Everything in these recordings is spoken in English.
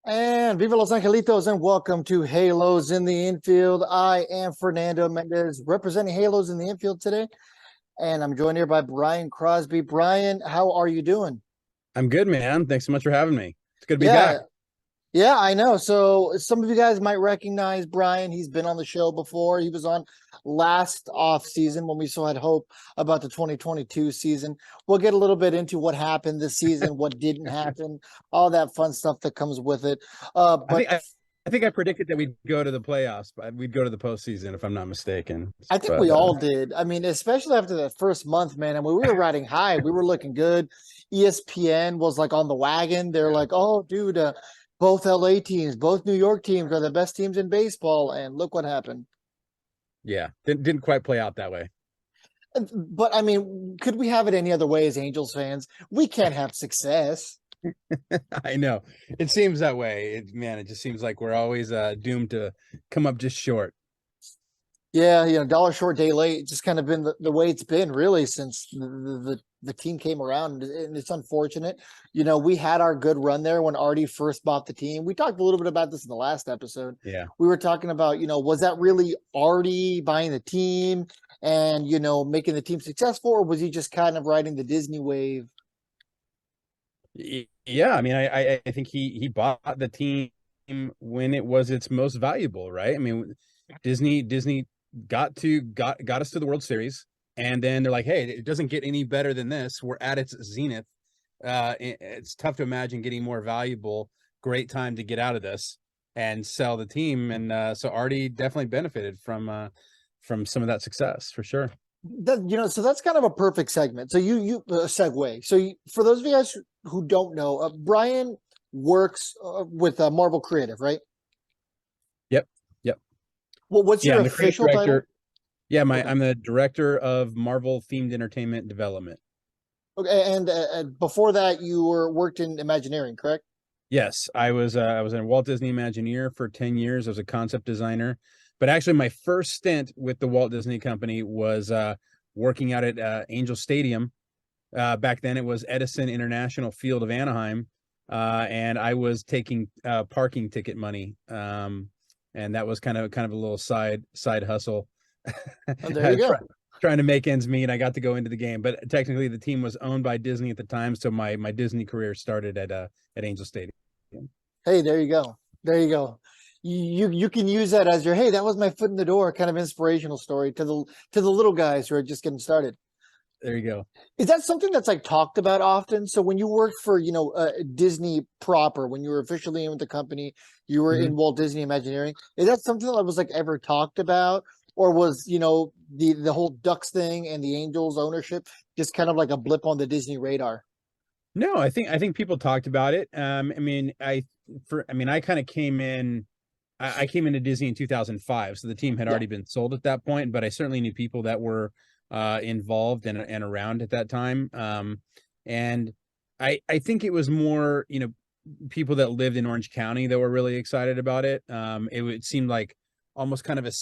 And Viva Los Angelitos, and welcome to Halos in the Infield. I am Fernando Mendez, representing Halos in the Infield today, and I'm joined here by Brian Crosby. Brian, how are you doing? I'm good, man. Thanks so much for having me. It's good to be Yeah, back. yeah, I know. So some of you guys might recognize Brian. He's been on the show before. He was on last off season when we still had hope about the 2022 season. We'll get a little bit into what happened this season, what didn't happen, all that fun stuff that comes with it. I But think I, I think I predicted that we'd go to the playoffs, but we'd go to the postseason if I'm not mistaken. I think But we all did. I mean, especially after that first month, man. I mean, we were riding high. We were looking good. ESPN was like on the wagon. They're like, "Oh, dude, both LA teams, both New York teams are the best teams in baseball." And look what happened. yeah, didn't quite play out that way. But I mean, could we have it any other way as Angels fans? We can't have success. I know it seems that way. It just seems like we're always doomed to come up just short. Yeah, dollar short, day late. It's just kind of been the way it's been really since the team came around, and it's unfortunate. We had our good run there when Artie first bought the team. We talked a little bit about this in the last episode. Yeah, We were talking about, was that really Artie buying the team and making the team successful, or was he just kind of riding the Disney wave? yeah. I mean, I think he bought the team when it was its most valuable, right? I mean, Disney got us to the World Series, and then they're like, hey, it doesn't get any better than this. We're at its zenith. It's tough to imagine getting more valuable. Great time to get out of this and sell the team, and so Artie definitely benefited from some of that success for sure. So that's kind of a perfect segment. So you segue. So for those of you guys who don't know, Brian works with Marvel Creative, right? Yep, yep, Well, what's yeah. your I'm the creative official title? director. Yeah, Okay. I'm the director of Marvel themed entertainment development. Okay, and before that, you were worked in Imagineering, correct? Yes, I was in Walt Disney Imagineer for 10 years. I was a concept designer. But actually my first stint with the Walt Disney Company was working out at Angel Stadium. Back then it was Edison International Field of Anaheim. And I was taking parking ticket money. And that was kind of a little side hustle. Oh, there you go. Trying to make ends meet. I got to go into the game, but technically the team was owned by Disney at the time, so my Disney career started at Angel Stadium. Hey, there you go. There you go. You can use that as your, hey, that was my foot in the door kind of inspirational story to the little guys who are just getting started. There you go. Is that something that's like talked about often? So when you worked for, Disney proper, when you were officially in with the company, you were in Mhm. Walt Disney Imagineering. Is that something that was like ever talked about? Or was, the whole Ducks thing and the Angels ownership just kind of like a blip on the Disney radar? No, I think people talked about it. I kind of came in. I came into Disney in 2005, so the team had Yeah. already been sold at that point. But I certainly knew people that were involved and around at that time. And I think it was more, people that lived in Orange County that were really excited about it. It seemed like almost kind of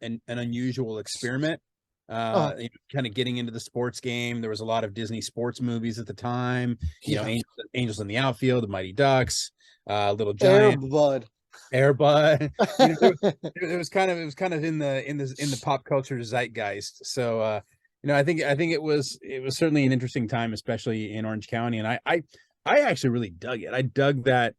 an unusual experiment. Oh, Kind of getting into the sports game. There was a lot of Disney sports movies at the time. yeah. Angels in the Outfield, the Mighty Ducks, Little Air Giant, Bud. Airbud. It was kind of in the pop culture zeitgeist. So I think it was certainly an interesting time, especially in Orange County, and I actually really dug it. I dug that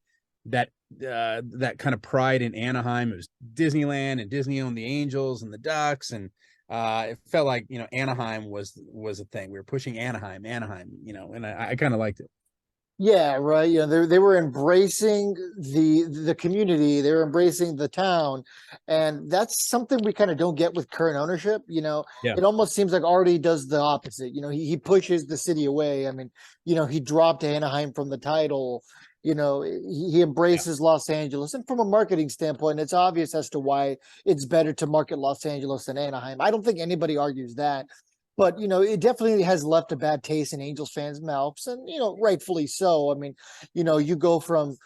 kind of pride in Anaheim. It was Disneyland, and Disney owned the Angels and the Ducks, and it felt like Anaheim was a thing. We were pushing Anaheim, and I kind of liked it. Yeah, right. They were embracing the community, they were embracing the town, and that's something we kind of don't get with current ownership. Yeah, It almost seems like Artie does the opposite. He pushes the city away. I mean, he dropped Anaheim from the title. He yeah, embraces Los Angeles, and from a marketing standpoint, it's obvious as to why it's better to market Los Angeles than Anaheim. I don't think anybody argues that. But it definitely has left a bad taste in Angels fans' mouths, and rightfully so. I mean, you go from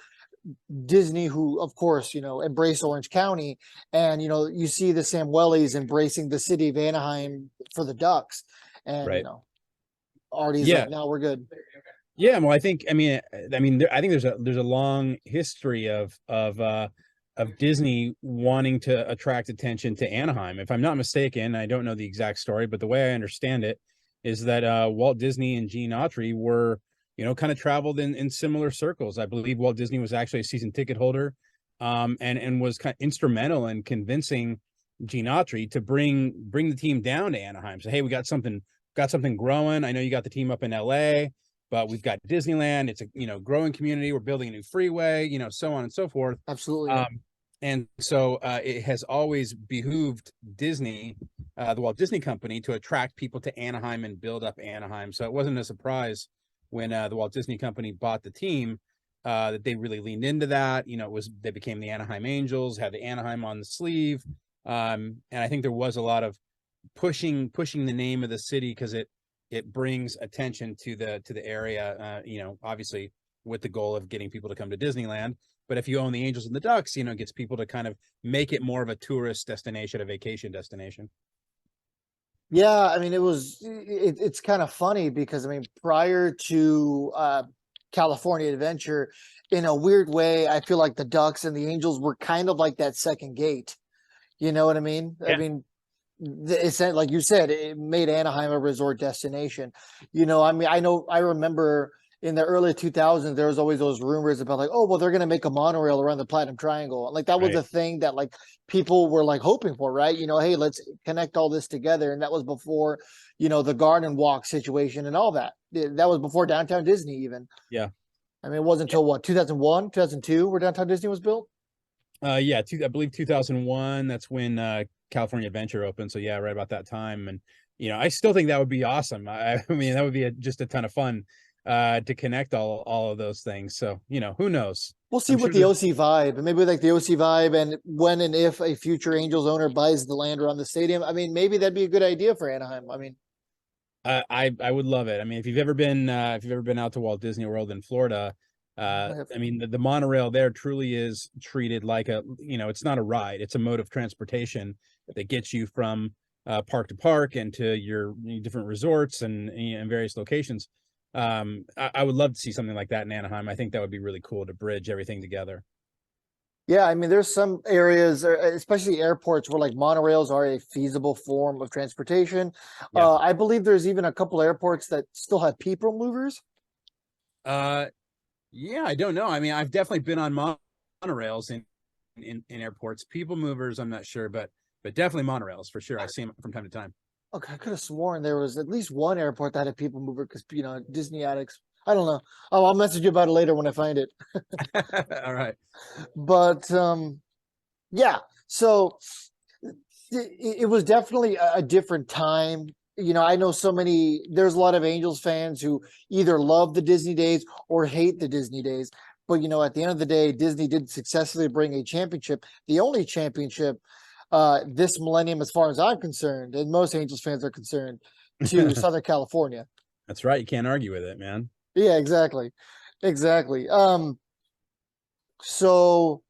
Disney, who of course embrace Orange County, and you see the Samuelis embracing the city of Anaheim for the Ducks, and right. Artie's Yeah, like, no, we're good. Yeah, well, I think there's a long history of Disney wanting to attract attention to Anaheim. If I'm not mistaken, I don't know the exact story, but the way I understand it is that Walt Disney and Gene Autry were, kind of traveled in similar circles. I believe Walt Disney was actually a season ticket holder, and was kind of instrumental in convincing Gene Autry to bring the team down to Anaheim. So hey, we got something growing. I know you got the team up in LA, but we've got Disneyland. It's a growing community. We're building a new freeway, so on and so forth. Absolutely. Yeah. And so it has always behooved Disney, the Walt Disney Company, to attract people to Anaheim and build up Anaheim. So it wasn't a surprise when the Walt Disney Company bought the team, that they really leaned into that. They became the Anaheim Angels, had the Anaheim on the sleeve, and I think there was a lot of pushing the name of the city because it brings attention to the area, obviously with the goal of getting people to come to Disneyland. But if you own the Angels and the Ducks, it gets people to kind of make it more of a tourist destination, a vacation destination. Yeah, I mean, it's kind of funny because I mean, prior to California Adventure, in a weird way, I feel like the Ducks and the Angels were kind of like that second gate. You know what I mean? I Yeah. mean, it's like you said, it made Anaheim a resort destination. I mean, I remember in the early 2000s, there was always those rumors about like, oh, well, they're going to make a monorail around the Platinum Triangle. Like that was Right. a thing that like people were like hoping for, right? Hey, let's connect all this together. And that was before, the Garden Walk situation and all that. That was before Downtown Disney even. Yeah. I mean, it wasn't until what, 2001, 2002, where Downtown Disney was built? Yeah, I believe 2001. That's when California Adventure opened. So yeah, right about that time. And I still think that would be awesome. I mean, that would be just a ton of fun to connect all of those things. So who knows? We'll see I'm what sure the there's. OC vibe, and maybe like the OC vibe, and when and if a future Angels owner buys the land around the stadium, I mean, maybe that'd be a good idea for Anaheim. I mean, I would love it. I mean, if you've ever been out to Walt Disney World in Florida, I have, I mean the monorail there truly is treated like it's not a ride; it's a mode of transportation that gets you from park to park and to your different resorts and various locations. I would love to see something like that in Anaheim. I think that would be really cool to bridge everything together. yeah, I mean, there's some areas, especially airports, where like monorails are a feasible form of transportation. Yeah. I believe there's even a couple airports that still have people movers. Uh, yeah, I don't know. I mean, I've definitely been on monorails in airports. People movers, I'm not sure, but definitely monorails for sure. I see them from time to time. Okay, I could have sworn there was at least one airport that had a people mover because Disney addicts. I don't know. Oh, I'll message you about it later when I find it. All right. But yeah, so it was definitely a different time. I know there's a lot of Angels fans who either love the Disney days or hate the Disney days. But, at the end of the day, Disney did successfully bring a championship, the only championship this millennium, as far as I'm concerned, and most Angels fans are concerned, to Southern California. That's right. You can't argue with it, man. Yeah, exactly. Exactly. So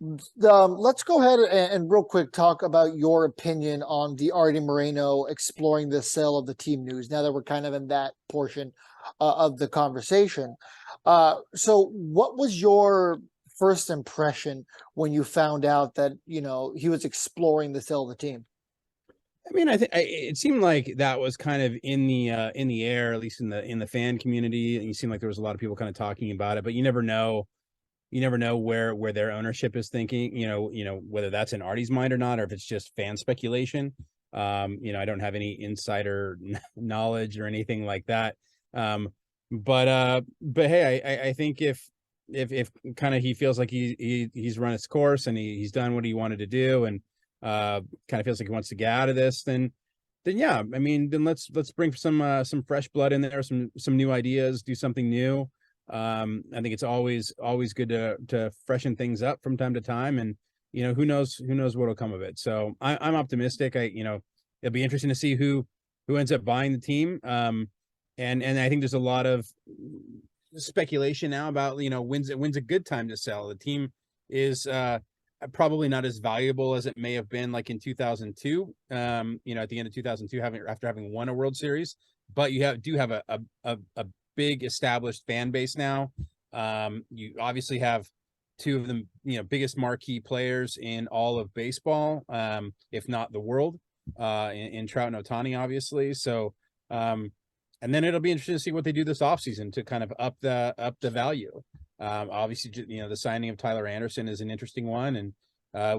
let's go ahead and real quick talk about your opinion on the Artie Moreno exploring the sale of the team news. Now that we're kind of in that portion of the conversation, so what was your first impression when you found out that he was exploring the sale of the team? I mean, I think it seemed like that was kind of in the air, at least in the fan community. And you seem like there was a lot of people kind of talking about it, but you never know. You never know where their ownership is thinking. Whether that's in Artie's mind or not, or if it's just fan speculation. I don't have any insider knowledge or anything like that. But hey, I think if kind of he feels like he's run its course and he's done what he wanted to do and kind of feels like he wants to get out of this, then yeah, I mean, then let's bring some fresh blood in there, some new ideas, do something new. I think it's always good to freshen things up from time to time, and who knows what'll come of it. So I'm optimistic. It'll be interesting to see who ends up buying the team. And I think there's a lot of speculation now about when's a good time to sell. The team is probably not as valuable as it may have been like in 2002. At the end of 2002, after having won a World Series, but do have a big established fan base now. You obviously have two of the biggest marquee players in all of baseball, if not the world, in Trout and Ohtani, obviously. So, and then it'll be interesting to see what they do this offseason to kind of up the value. Obviously, the signing of Tyler Anderson is an interesting one, and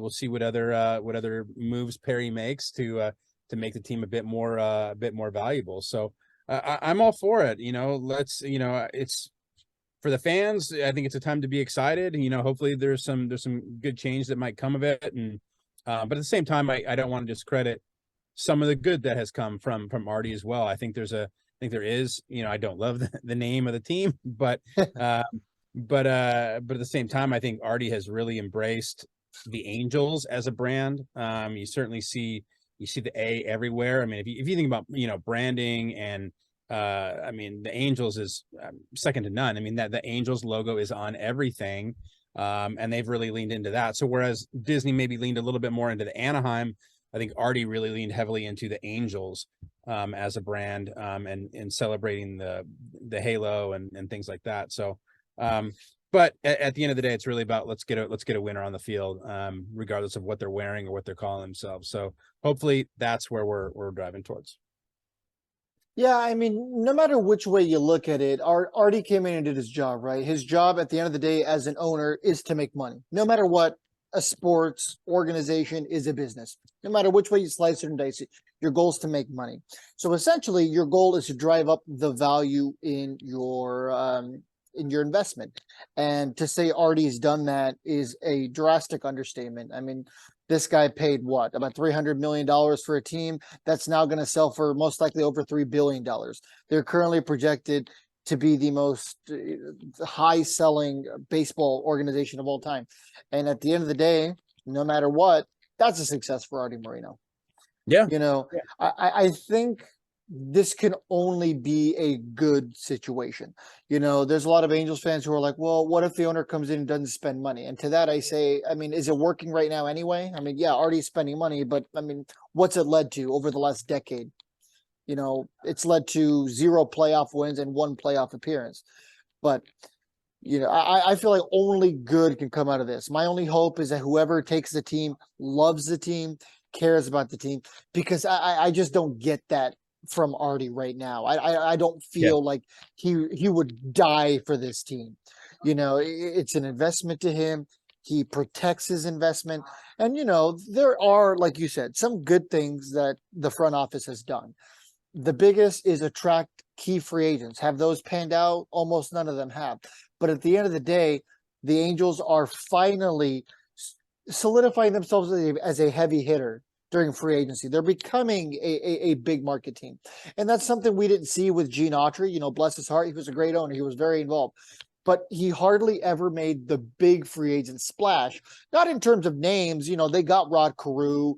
we'll see what other moves Perry makes to make the team a bit more valuable. So I'm all for it. It's for the fans. I think it's a time to be excited. Hopefully there's some good change that might come of it, and but at the same time, I don't want to discredit some of the good that has come from Artie as well. I think there is. I don't love the name of the team, but but at the same time, I think Artie has really embraced the Angels as a brand. You certainly see the A everywhere. I mean, if you think about branding and I mean, the Angels is second to none. I mean, that the Angels logo is on everything, and they've really leaned into that. So whereas Disney maybe leaned a little bit more into the Anaheim, I think Artie really leaned heavily into the Angels as a brand, and celebrating the halo and things like that. So, but at the end of the day, it's really about let's get a winner on the field, regardless of what they're wearing or what they're calling themselves. So hopefully that's where we're driving towards. Yeah, I mean, no matter which way you look at it, Artie came in and did his job, right? His job at the end of the day as an owner is to make money. No matter what, a sports organization is a business. No matter which way you slice it and dice it, your goal is to make money. So essentially, your goal is to drive up the value in your investment. And to say Artie's done that is a drastic understatement. I mean, this guy paid what, about $300 million for a team that's now going to sell for most likely over $3 billion. They're currently projected to be the most high selling baseball organization of all time. And at the end of the day, no matter what, that's a success for Artie Moreno. Yeah. I think this can only be a good situation. There's a lot of Angels fans who are like, well, what if the owner comes in and doesn't spend money? And to that, I say, I mean, is it working right now anyway? I mean, yeah, Artie's spending money, but I mean, what's it led to over the last decade? It's led to 0 playoff wins and 1 playoff appearance. But, I feel like only good can come out of this. My only hope is that whoever takes the team loves the team, cares about the team, because I just don't get that from Artie right now. I don't feel like he would die for this team. It's an investment to him. He protects his investment. And, there are, like you said, some good things that the front office has done. The biggest is attract key free agents. Have those panned out? Almost none of them have. But at the end of the day, the Angels are finally solidifying themselves as a heavy hitter during free agency. They're becoming a big market team. And that's something we didn't see with Gene Autry. Bless his heart, he was a great owner. He was very involved. But he hardly ever made the big free agent splash. Not in terms of names. They got Rod Carew.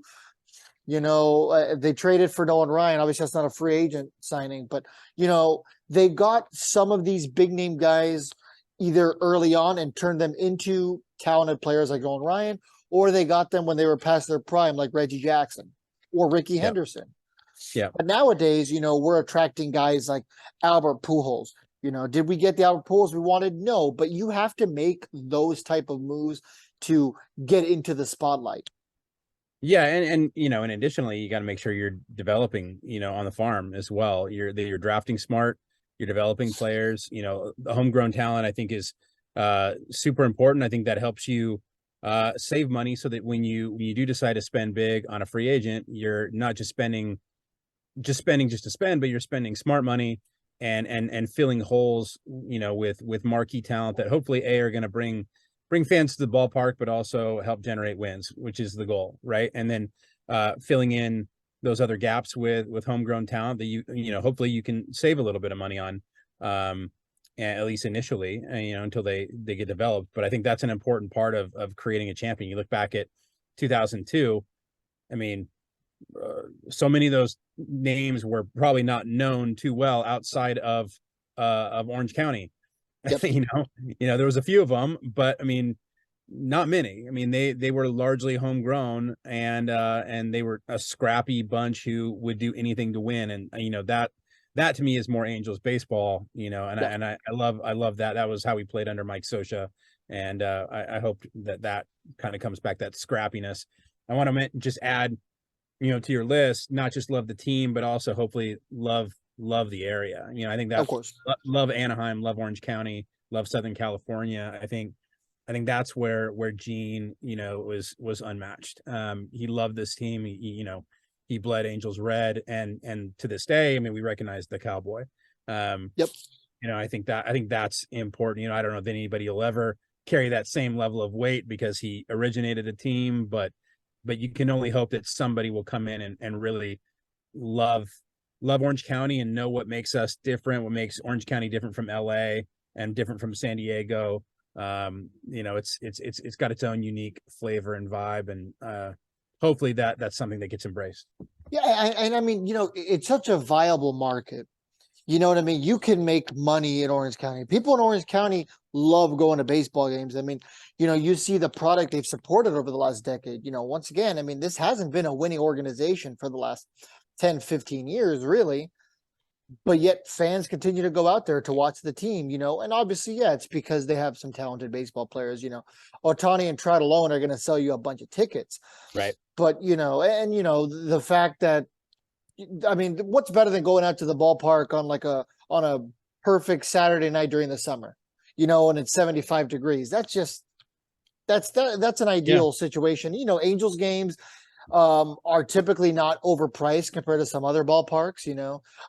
They traded for Nolan Ryan. Obviously, that's not a free agent signing. But, they got some of these big name guys either early on and turned them into talented players like Nolan Ryan, or they got them when they were past their prime, like Reggie Jackson or Ricky Henderson. Yeah. But nowadays, we're attracting guys like Albert Pujols. Did we get the Albert Pujols we wanted? No, but you have to make those type of moves to get into the spotlight. Yeah, and and additionally, you got to make sure you're developing, on the farm as well. You're drafting smart, you're developing players. The homegrown talent I think is super important. I think that helps you save money so that when you do decide to spend big on a free agent, you're not just spending just to spend, but you're spending smart money and filling holes, with marquee talent that hopefully are going to bring fans to the ballpark, but also help generate wins, which is the goal, right? And then filling in those other gaps with homegrown talent that hopefully you can save a little bit of money on, at least initially, until they get developed. But I think that's an important part of creating a champion. You look back at 2002, I mean, so many of those names were probably not known too well outside of Orange County. Yep. There was a few of them, but I mean, not many. I mean, they were largely homegrown, and they were a scrappy bunch who would do anything to win. And that that to me is more Angels baseball, and Yeah, I love that. That was how we played under Mike Scioscia, and I hope that kind of comes back, that scrappiness. I want to just add, to your list, not just love the team, but also hopefully love the area. I think of that course. love Anaheim, love Orange County, love Southern California. I think that's where Gene, was unmatched. He loved this team. He bled Angels red, and to this day, I mean, we recognize the cowboy. Um, Yep. I think that's important. I don't know if anybody will ever carry that same level of weight because he originated a team, but you can only hope that somebody will come in and really love Orange County and know what makes us different, what makes Orange County different from LA and different from San Diego. It's got its own unique flavor and vibe, and hopefully that's something that gets embraced. Yeah, and I mean, it's such a viable market. You know what I mean? You can make money in Orange County. People in Orange County love going to baseball games. I mean, you see the product they've supported over the last decade. Once again, I mean, this hasn't been a winning organization for the last 10, 15 years, really. But yet fans continue to go out there to watch the team, and obviously, yeah, it's because they have some talented baseball players. Otani and Trout alone are going to sell you a bunch of tickets. Right. But, the fact that, I mean, what's better than going out to the ballpark on a perfect Saturday night during the summer, and it's 75 degrees. That's an Yeah. ideal situation. Angels games are typically not overpriced compared to some other ballparks.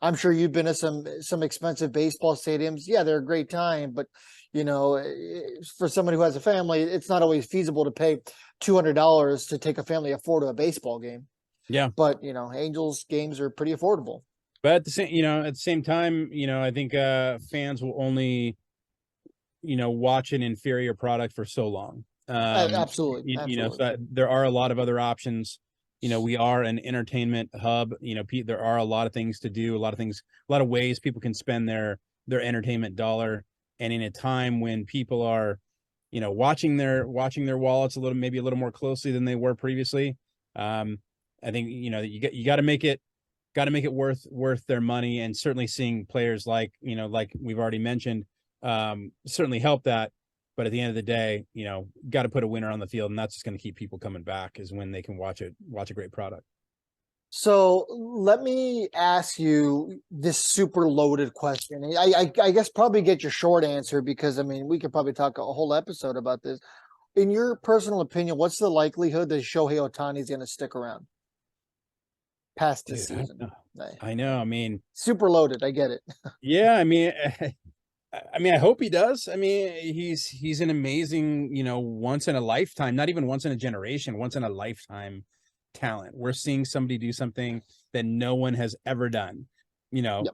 I'm sure you've been to some expensive baseball stadiums. Yeah, they're a great time, but for somebody who has a family, it's not always feasible to pay $200 to take a family of four to a baseball game. Yeah. But Angels games are pretty affordable. But at the same time, I think fans will only, watch an inferior product for so long. Absolutely, So absolutely. there are a lot of other options. We are an entertainment hub. There are a lot of things to do, a lot of ways people can spend their entertainment dollar. And in a time when people are, watching their wallets maybe a little more closely than they were previously, I think you got to make it worth their money, and certainly seeing players like we've already mentioned, certainly help that. But at the end of the day, got to put a winner on the field, and that's just going to keep people coming back, is when they can watch a great product. So let me ask you this super loaded question. I guess probably get your short answer, because I mean we could probably talk a whole episode about this. In your personal opinion, what's the likelihood that Shohei Otani is going to stick around past this Dude, season? I know. I mean, Super loaded. I get it. yeah. I mean, I hope he does. I mean, he's an amazing, once in a lifetime, not even once in a generation, once in a lifetime talent. We're seeing somebody do something that no one has ever done. Yep.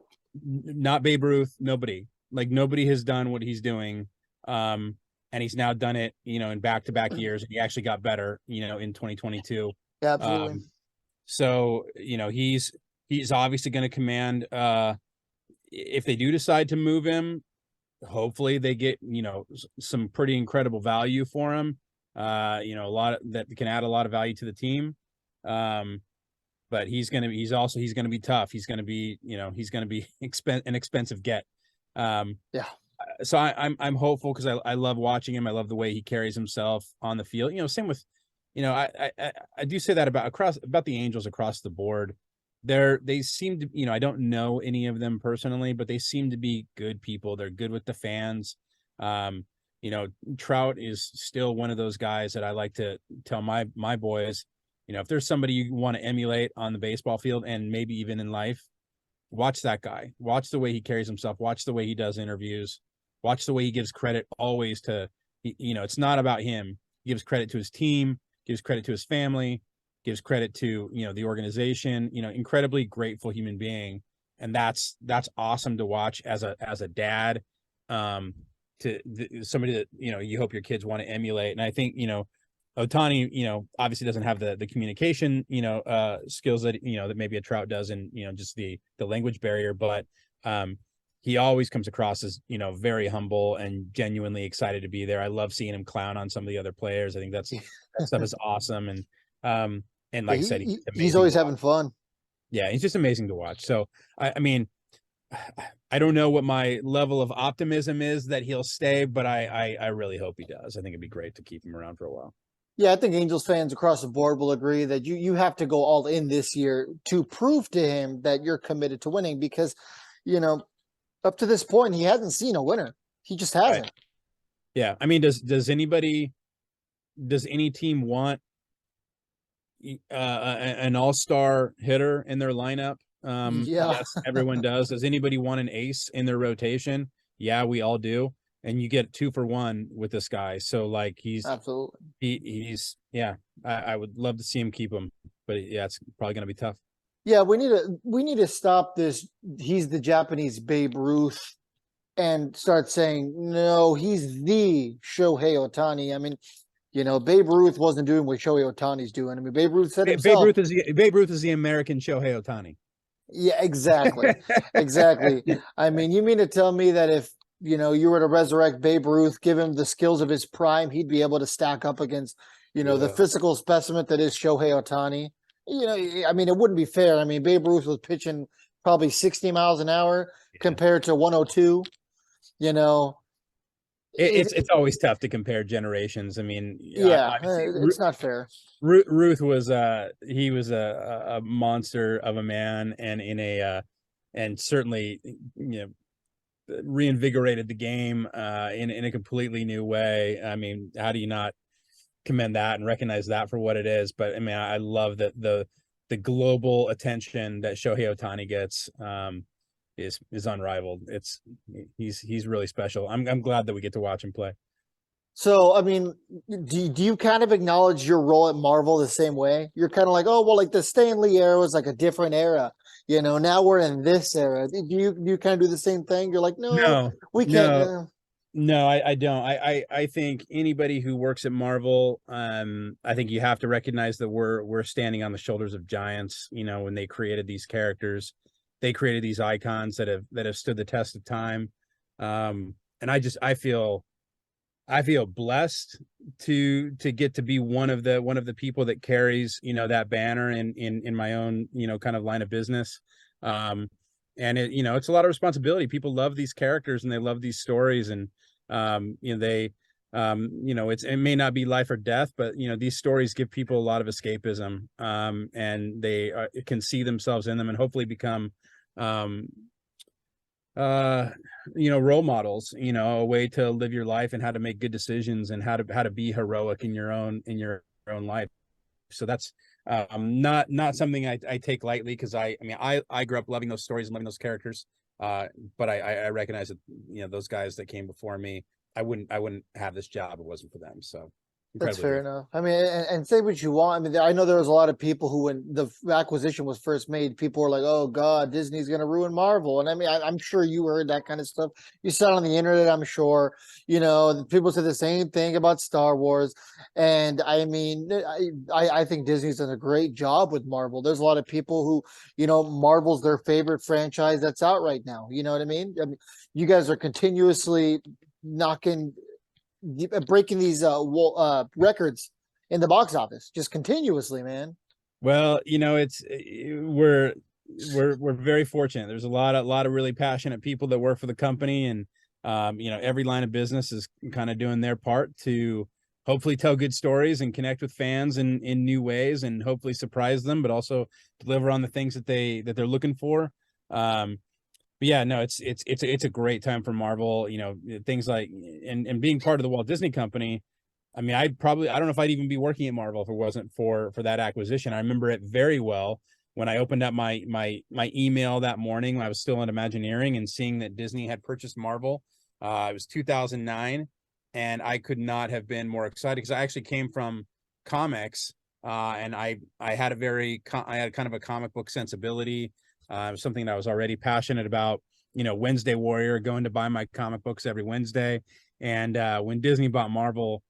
Not Babe Ruth, nobody. Like, nobody has done what he's doing. And he's now done it, in back-to-back years. He actually got better, in 2022. Yeah, absolutely. So, he's obviously going to command, if they do decide to move him, hopefully they get, some pretty incredible value for him. A lot that can add a lot of value to the team. But he's going to be tough. He's going to be, an expensive get. Yeah. So I'm hopeful, because I love watching him. I love the way he carries himself on the field. Same with, I do say that about the Angels across the board. They seem to, I don't know any of them personally, but they seem to be good people. They're good with the fans. Trout is still one of those guys that I like to tell my boys, if there's somebody you want to emulate on the baseball field and maybe even in life, watch that guy. Watch the way he carries himself. Watch the way he does interviews. Watch the way he gives credit always to, it's not about him. He gives credit to his team, gives credit to his family, gives credit to, the organization, incredibly grateful human being. And that's awesome to watch as a dad, somebody that, you hope your kids want to emulate. And I think, Otani, obviously doesn't have the communication, skills that, that maybe a Trout does, and, just the language barrier, but, he always comes across as, very humble and genuinely excited to be there. I love seeing him clown on some of the other players. I think that stuff is awesome. And like I said, he's He's amazing always to watch. having fun. Yeah, he's just amazing to watch. So I mean, I don't know what my level of optimism is that he'll stay, but I really hope he does. I think it'd be great to keep him around for a while. Yeah, I think Angels fans across the board will agree that you have to go all in this year to prove to him that you're committed to winning because, you know, up to this point, he hasn't seen a winner. He just Right. hasn't. Yeah. I mean, does any team want an all-star hitter in their lineup? Yeah, Yes, everyone does. Does anybody want an ace in their rotation? Yeah, we all do. And you get 2-for-1 with this guy. So like absolutely. he's yeah, I would love to see him keep him, but yeah, it's probably gonna be tough. Yeah, we need to stop this. He's the Japanese Babe Ruth and start saying, no, he's the Shohei Ohtani. I mean, Babe Ruth wasn't doing what Shohei Ohtani's doing. I mean, Babe Ruth said himself. Babe Ruth is the American Shohei Ohtani. Yeah, exactly. Exactly. I mean, you mean to tell me that if, you were to resurrect Babe Ruth, give him the skills of his prime, he'd be able to stack up against, the Yeah. physical specimen that is Shohei Ohtani? I mean, it wouldn't be fair. I mean, Babe Ruth was pitching probably 60 miles an hour Yeah. compared to 102, you know. It's always tough to compare generations. I mean, Yeah, obviously it's not fair. Ruth was he was a monster of a man, and in a and certainly reinvigorated the game in a completely new way. I mean, how do you not commend that and recognize that for what it is? But I mean, I love that the global attention that Shohei Ohtani gets is unrivaled. He's really special. I'm glad that we get to watch him play. So, I mean, do you kind of acknowledge your role at Marvel the same way? You're kind of like, oh, well, like the Stan Lee era was like a different era. Now we're in this era. Do you kind of do the same thing? You're like, no, No, we can't. no, no, I don't. I think anybody who works at Marvel, I think you have to recognize that we're standing on the shoulders of giants. When they created these characters, they created these icons that have stood the test of time. And I feel blessed to get to be one of the people that carries that banner in my own kind of line of business. And it's a lot of responsibility. People love these characters and they love these stories, and it may not be life or death, but these stories give people a lot of escapism, and they can see themselves in them and hopefully become um uh role models, a way to live your life and how to make good decisions and how to be heroic in your own life. So that's not something I take lightly, because I grew up loving those stories and loving those characters, but I recognize that those guys that came before me, I wouldn't have this job if it wasn't for them. So That's incredibly fair grateful. enough. I mean, and say what you want. I mean, I know there was a lot of people who, when the acquisition was first made, people were like, "Oh God, Disney's going to ruin Marvel." And I mean, I'm sure you heard that kind of stuff. You saw it on the internet, I'm sure. People said the same thing about Star Wars. And I mean, I think Disney's done a great job with Marvel. There's a lot of people who, Marvel's their favorite franchise that's out right now. You know what I mean? I mean, you guys are continuously knocking breaking these records in the box office just continuously, man. Well, it's we're very fortunate. There's a lot of really passionate people that work for the company, and every line of business is kind of doing their part to hopefully tell good stories and connect with fans in new ways, and hopefully surprise them, but also deliver on the things that they're looking for. But yeah, no, it's a great time for Marvel. Things like, and being part of the Walt Disney Company. I mean, I don't know if I'd even be working at Marvel if it wasn't for that acquisition. I remember it very well when I opened up my email that morning when I was still in Imagineering and seeing that Disney had purchased Marvel. It was 2009, and I could not have been more excited because I actually came from comics, and I had I had kind of a comic book sensibility. It was something that I was already passionate about. Wednesday Warrior, going to buy my comic books every Wednesday, and when Disney bought Marvel,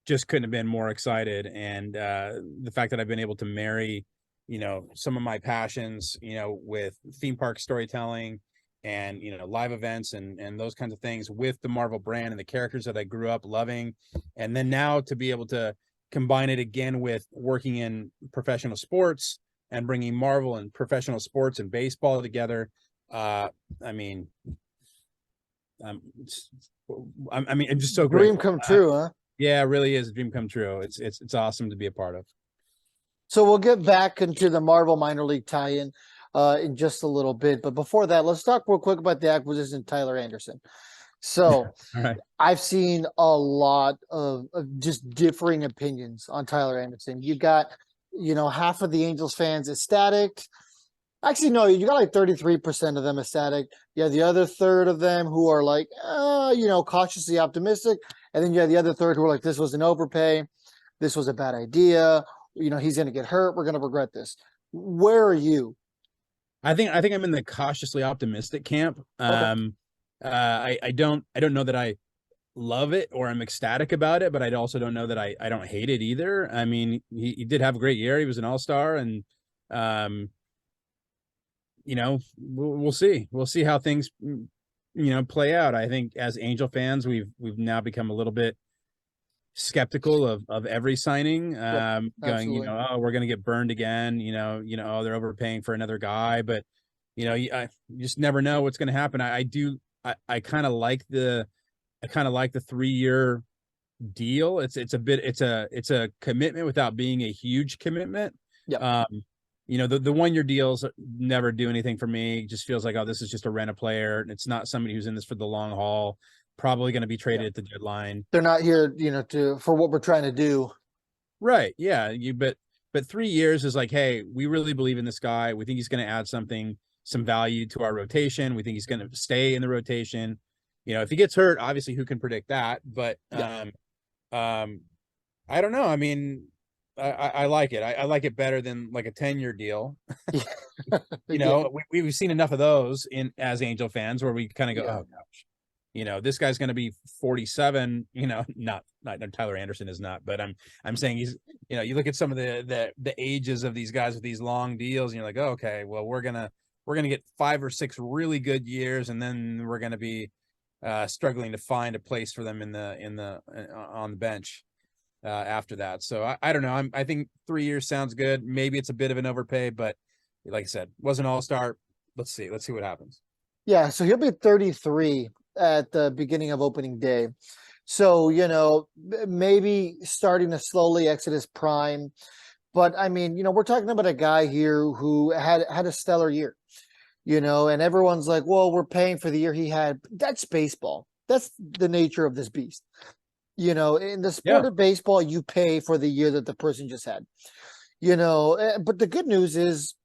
just couldn't have been more excited. And the fact that I've been able to marry some of my passions with theme park storytelling and live events and those kinds of things with the Marvel brand and the characters that I grew up loving, and then now to be able to combine it again with working in professional sports and bringing Marvel and professional sports and baseball together. I mean, um, I mean, I'm just so Dream grateful. come true, huh? Yeah, it really is a dream come true. It's awesome to be a part of. So we'll get back into the Marvel minor league tie-in in just a little bit. But before that, let's talk real quick about the acquisition of Tyler Anderson. So All right. I've seen a lot of just differing opinions on Tyler Anderson. You got, half of the Angels fans ecstatic. Actually, no, you got like 33% of them ecstatic. You have the other third of them who are like, cautiously optimistic. And then you have the other third who are like, this was an overpay. This was a bad idea. He's going to get hurt. We're going to regret this. Where are you? I think I'm in the cautiously optimistic camp. Okay. I don't know that I love it or I'm ecstatic about it, but I also don't know that I don't hate it either. I mean, he did have a great year. He was an all-star, and um, we'll see. We'll see how things play out. I think as Angel fans, we've now become a little bit skeptical of every signing. Yep. Going, Absolutely. oh, we're gonna get burned again. Oh, they're overpaying for another guy, but you just never know what's gonna happen. I kind of like the 3-year deal. It's a commitment without being a huge commitment. Yep. The 1-year deals never do anything for me. It just feels like, oh, this is just a rent a player. And it's not somebody who's in this for the long haul, probably going to be traded Yep. at the deadline. They're not here, for what we're trying to do. Right. Yeah. But 3 years is like, hey, we really believe in this guy. We think he's going to add some value to our rotation. We think he's going to stay in the rotation. If he gets hurt, obviously who can predict that? But Yeah. I don't know. I mean, I like it. I like it better than like a 10-year deal. Yeah. We've seen enough of those as Angel fans where we kind of go, Yeah. oh gosh, this guy's going to be 47. Not Tyler Anderson is not, but I'm saying he's. You look at some of the ages of these guys with these long deals, and you're like, oh, okay, well we're gonna get 5 or 6 really good years, and then we're gonna be struggling to find a place for them on the bench after that. So I don't know. I think 3 years sounds good. Maybe it's a bit of an overpay, but like I said, was an all-star. Let's see what happens. Yeah. So he'll be 33 at the beginning of opening day. So, maybe starting to slowly exit his prime. But I mean, we're talking about a guy here who had a stellar year, and everyone's like, well, we're paying for the year he had. That's baseball. That's the nature of this beast. In the sport Yeah. of baseball, you pay for the year that the person just had, but the good news is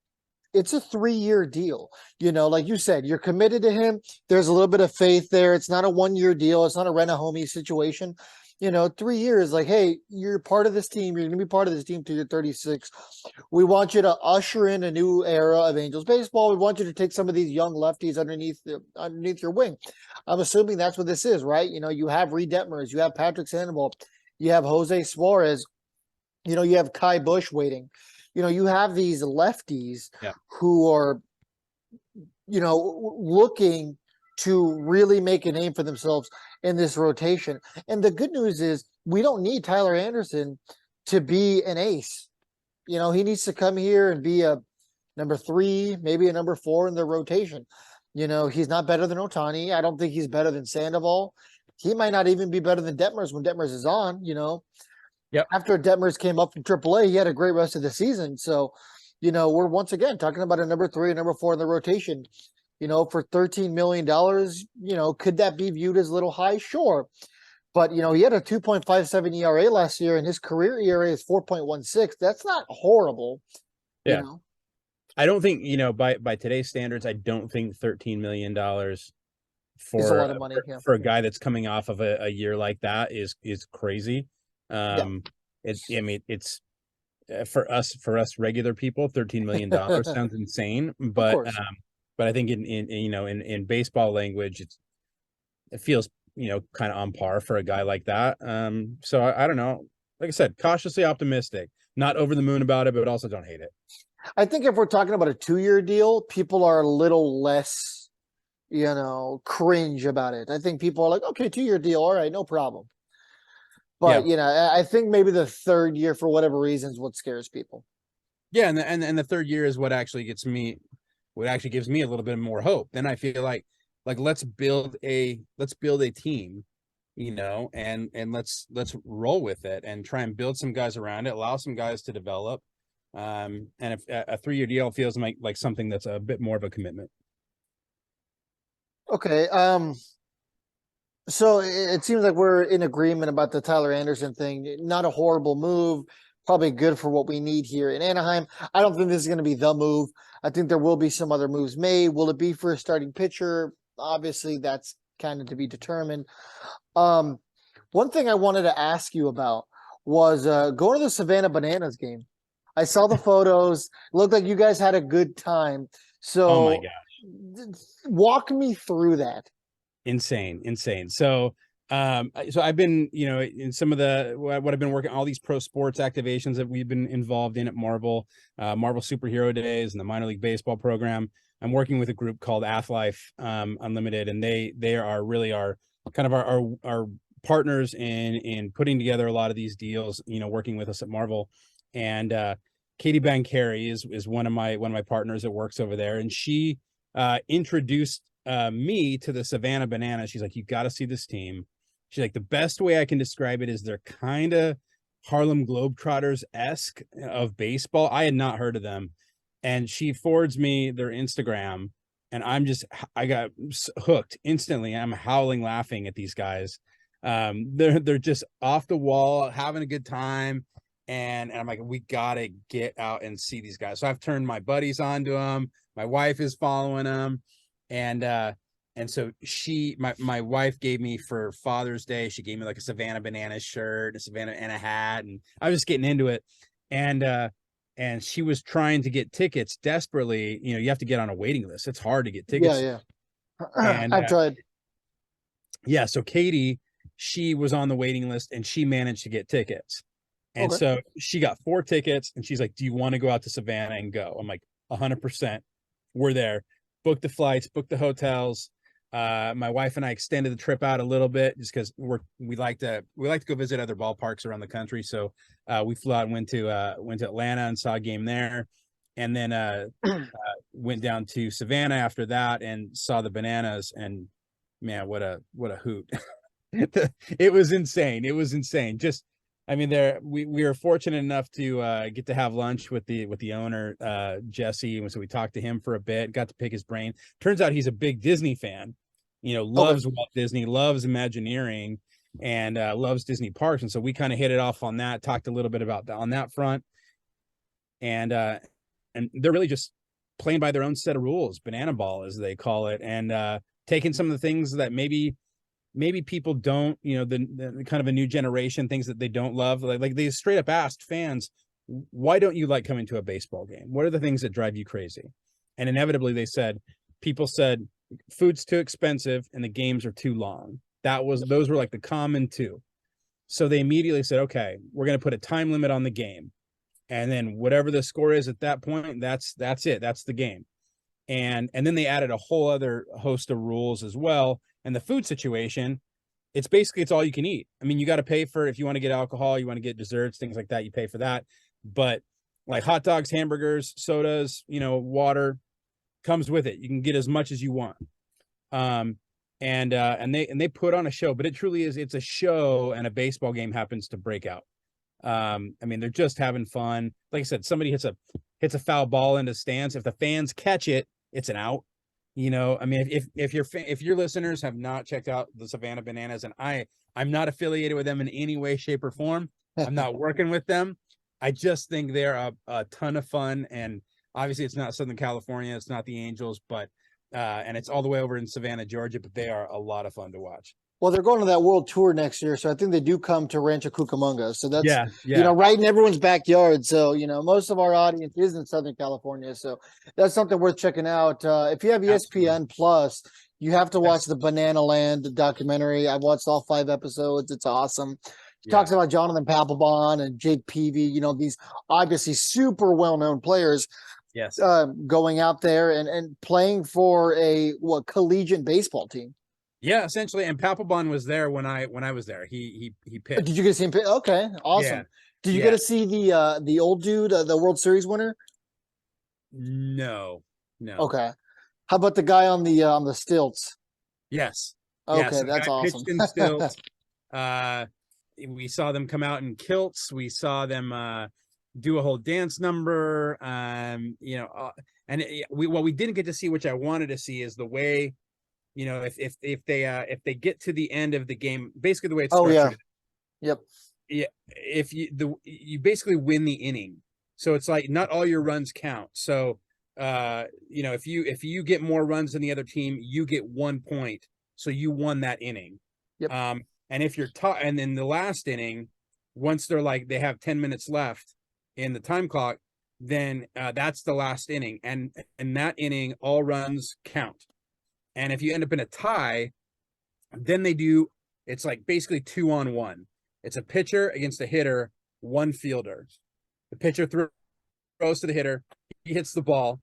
it's a 3-year deal. Like you said, you're committed to him. There's a little bit of faith there. It's not a 1-year deal. It's not a rent a homie situation. 3 years, like, hey, you're part of this team. You're going to be part of this team till you're 36. We want you to usher in a new era of Angels baseball. We want you to take some of these young lefties underneath your wing. I'm assuming that's what this is, right? You have Reed Detmers, you have Patrick Sandoval, you have Jose Suarez, you have Kai Bush waiting. You have these lefties who are, looking to really make a name for themselves in this rotation. And the good news is we don't need Tyler Anderson to be an ace. He needs to come here and be a number 3, maybe a number 4 in the rotation. He's not better than Ohtani. I don't think he's better than Sandoval. He might not even be better than Detmers when Detmers is on, Yep. After Detmers came up from AAA, he had a great rest of the season. So, we're once again talking about a number 3, number 4 in the rotation. For $13 million, could that be viewed as a little high? Sure. But, he had a 2.57 ERA last year, and his career ERA is 4.16. That's not horrible. Yeah. I don't think, by today's standards, I don't think $13 million It's a lot of money. Yeah. for a guy that's coming off of a year like that is crazy. Yeah. It's for us regular people, $13 million sounds insane, but I think in baseball language, it feels kind of on par for a guy like that. So I don't know. Like I said, cautiously optimistic, not over the moon about it, but also don't hate it. I think if we're talking about a 2-year deal, people are a little less, cringe about it. I think people are like, okay, 2-year deal. All right, no problem. But, I think maybe the 3rd year, for whatever reasons, what scares people. Yeah. And the 3rd year is what actually gets me what actually gives me a little bit more hope. Then I feel like let's build a team, and let's roll with it and try and build some guys around it, allow some guys to develop. And if a 3-year deal feels like something that's a bit more of a commitment. Okay. So it seems like we're in agreement about the Tyler Anderson thing. Not a horrible move, probably good for what we need here in Anaheim. I don't think this is going to be the move. I think there will be some other moves made. Will it be for a starting pitcher? Obviously, that's kind of to be determined. One thing I wanted to ask you about was going to the Savannah Bananas game. I saw the photos. Looked like you guys had a good time. Oh my So God. walk me through that. Insane. So I've been, in some of what I've been working, all these pro sports activations that we've been involved in at Marvel, Marvel Superhero Days and the minor league baseball program. I'm working with a group called Athlife Unlimited, and they are really our kind of our partners in putting together a lot of these deals, working with us at Marvel. And Katie Bankary is one of my partners that works over there, and she introduced me to the Savannah Bananas. She's like, you got to see this team. She's like, the best way I can describe it is they're kind of Harlem Globetrotters-esque of baseball. I had not heard of them. And she forwards me their Instagram, and I got hooked instantly. I'm howling laughing at these guys. They're just off the wall, having a good time. And I'm like, we gotta get out and see these guys. So I've turned my buddies onto them. My wife is following them. And so my wife gave me for Father's Day, she gave me like a Savannah Bananas shirt, a Savannah and a hat, and I was just getting into it. And she was trying to get tickets desperately. You have to get on a waiting list. It's hard to get tickets. Yeah. And I've tried. yeah, so Katie, she was on the waiting list and she managed to get tickets. And Okay. so she got 4 tickets, and she's like, do you want to go out to Savannah and go? I'm like, 100%. We're there. Booked the flights, booked the hotels. My wife and I extended the trip out a little bit just because we like to go visit other ballparks around the country. So we flew out and went to Atlanta and saw a game there, and then went down to Savannah after that and saw the Bananas. And man, what a hoot! It was insane. It was insane. Just, I mean, we were fortunate enough to get to have lunch with the owner, Jesse, and so we talked to him for a bit, got to pick his brain. Turns out he's a big Disney fan, loves Walt Disney, loves Imagineering, and loves Disney parks. And so we kind of hit it off on that, talked a little bit about that on that front. And they're really just playing by their own set of rules, banana ball as they call it, and taking some of the things that maybe people don't, the kind of a new generation, things that they don't love. Like they straight up asked fans, why don't you like coming to a baseball game? What are the things that drive you crazy? And inevitably people said food's too expensive and the games are too long. Those were like the common two. So they immediately said, okay, we're going to put a time limit on the game. And then whatever the score is at that point, that's it. That's the game. And then they added a whole other host of rules as well. And the food situation, it's all you can eat. I mean, you got to pay for, if you want to get alcohol, you want to get desserts, things like that, you pay for that. But like hot dogs, hamburgers, sodas, water comes with it. You can get as much as you want. And they put on a show, but it truly is, it's a show, and a baseball game happens to break out. I mean, they're just having fun. Like I said, somebody hits a foul ball into stands. If the fans catch it, it's an out. I mean, if your listeners have not checked out the Savannah Bananas, and I'm not affiliated with them in any way, shape, or form, I'm not working with them. I just think they're a ton of fun. And obviously it's not Southern California, it's not the Angels, but and it's all the way over in Savannah, Georgia, but they are a lot of fun to watch. Well, they're going to that world tour next year, so I think they do come to Rancho Cucamonga. So that's yeah. right in everyone's backyard. So most of our audience is in Southern California, so that's something worth checking out. If you have ESPN Plus, you have to watch the Banana Land documentary. I've watched all 5 episodes. It's awesome. It talks about Jonathan Papelbon and Jake Peavy. These obviously super well-known players. Yes. Going out there and playing for a collegiate baseball team. Yeah, essentially. And Papelbon was there when I was there. He pitched. Did you get to see him? Okay, awesome. Yeah. Did you get to see the old dude, the World Series winner? No. No. Okay. How about the guy on the stilts? Yes. Yeah. Okay, So the that's guy awesome. pitched in stilts. Uh, we saw them come out in kilts. We saw them do a whole dance number. What we didn't get to see, which I wanted to see, is the way, if they get to the end of the game, basically the way it's Oh yeah. structured. Yep. Yeah, if you basically win the inning, so it's like not all your runs count. So if you get more runs than the other team, you get 1 point, so you won that inning. Yep. And if you're and in the last inning, once they have 10 minutes left in the time clock, then that's the last inning, and that inning all runs count. And if you end up in a tie, then it's like basically 2-on-1. It's a pitcher against a hitter, one fielder. The pitcher throws to the hitter, he hits the ball,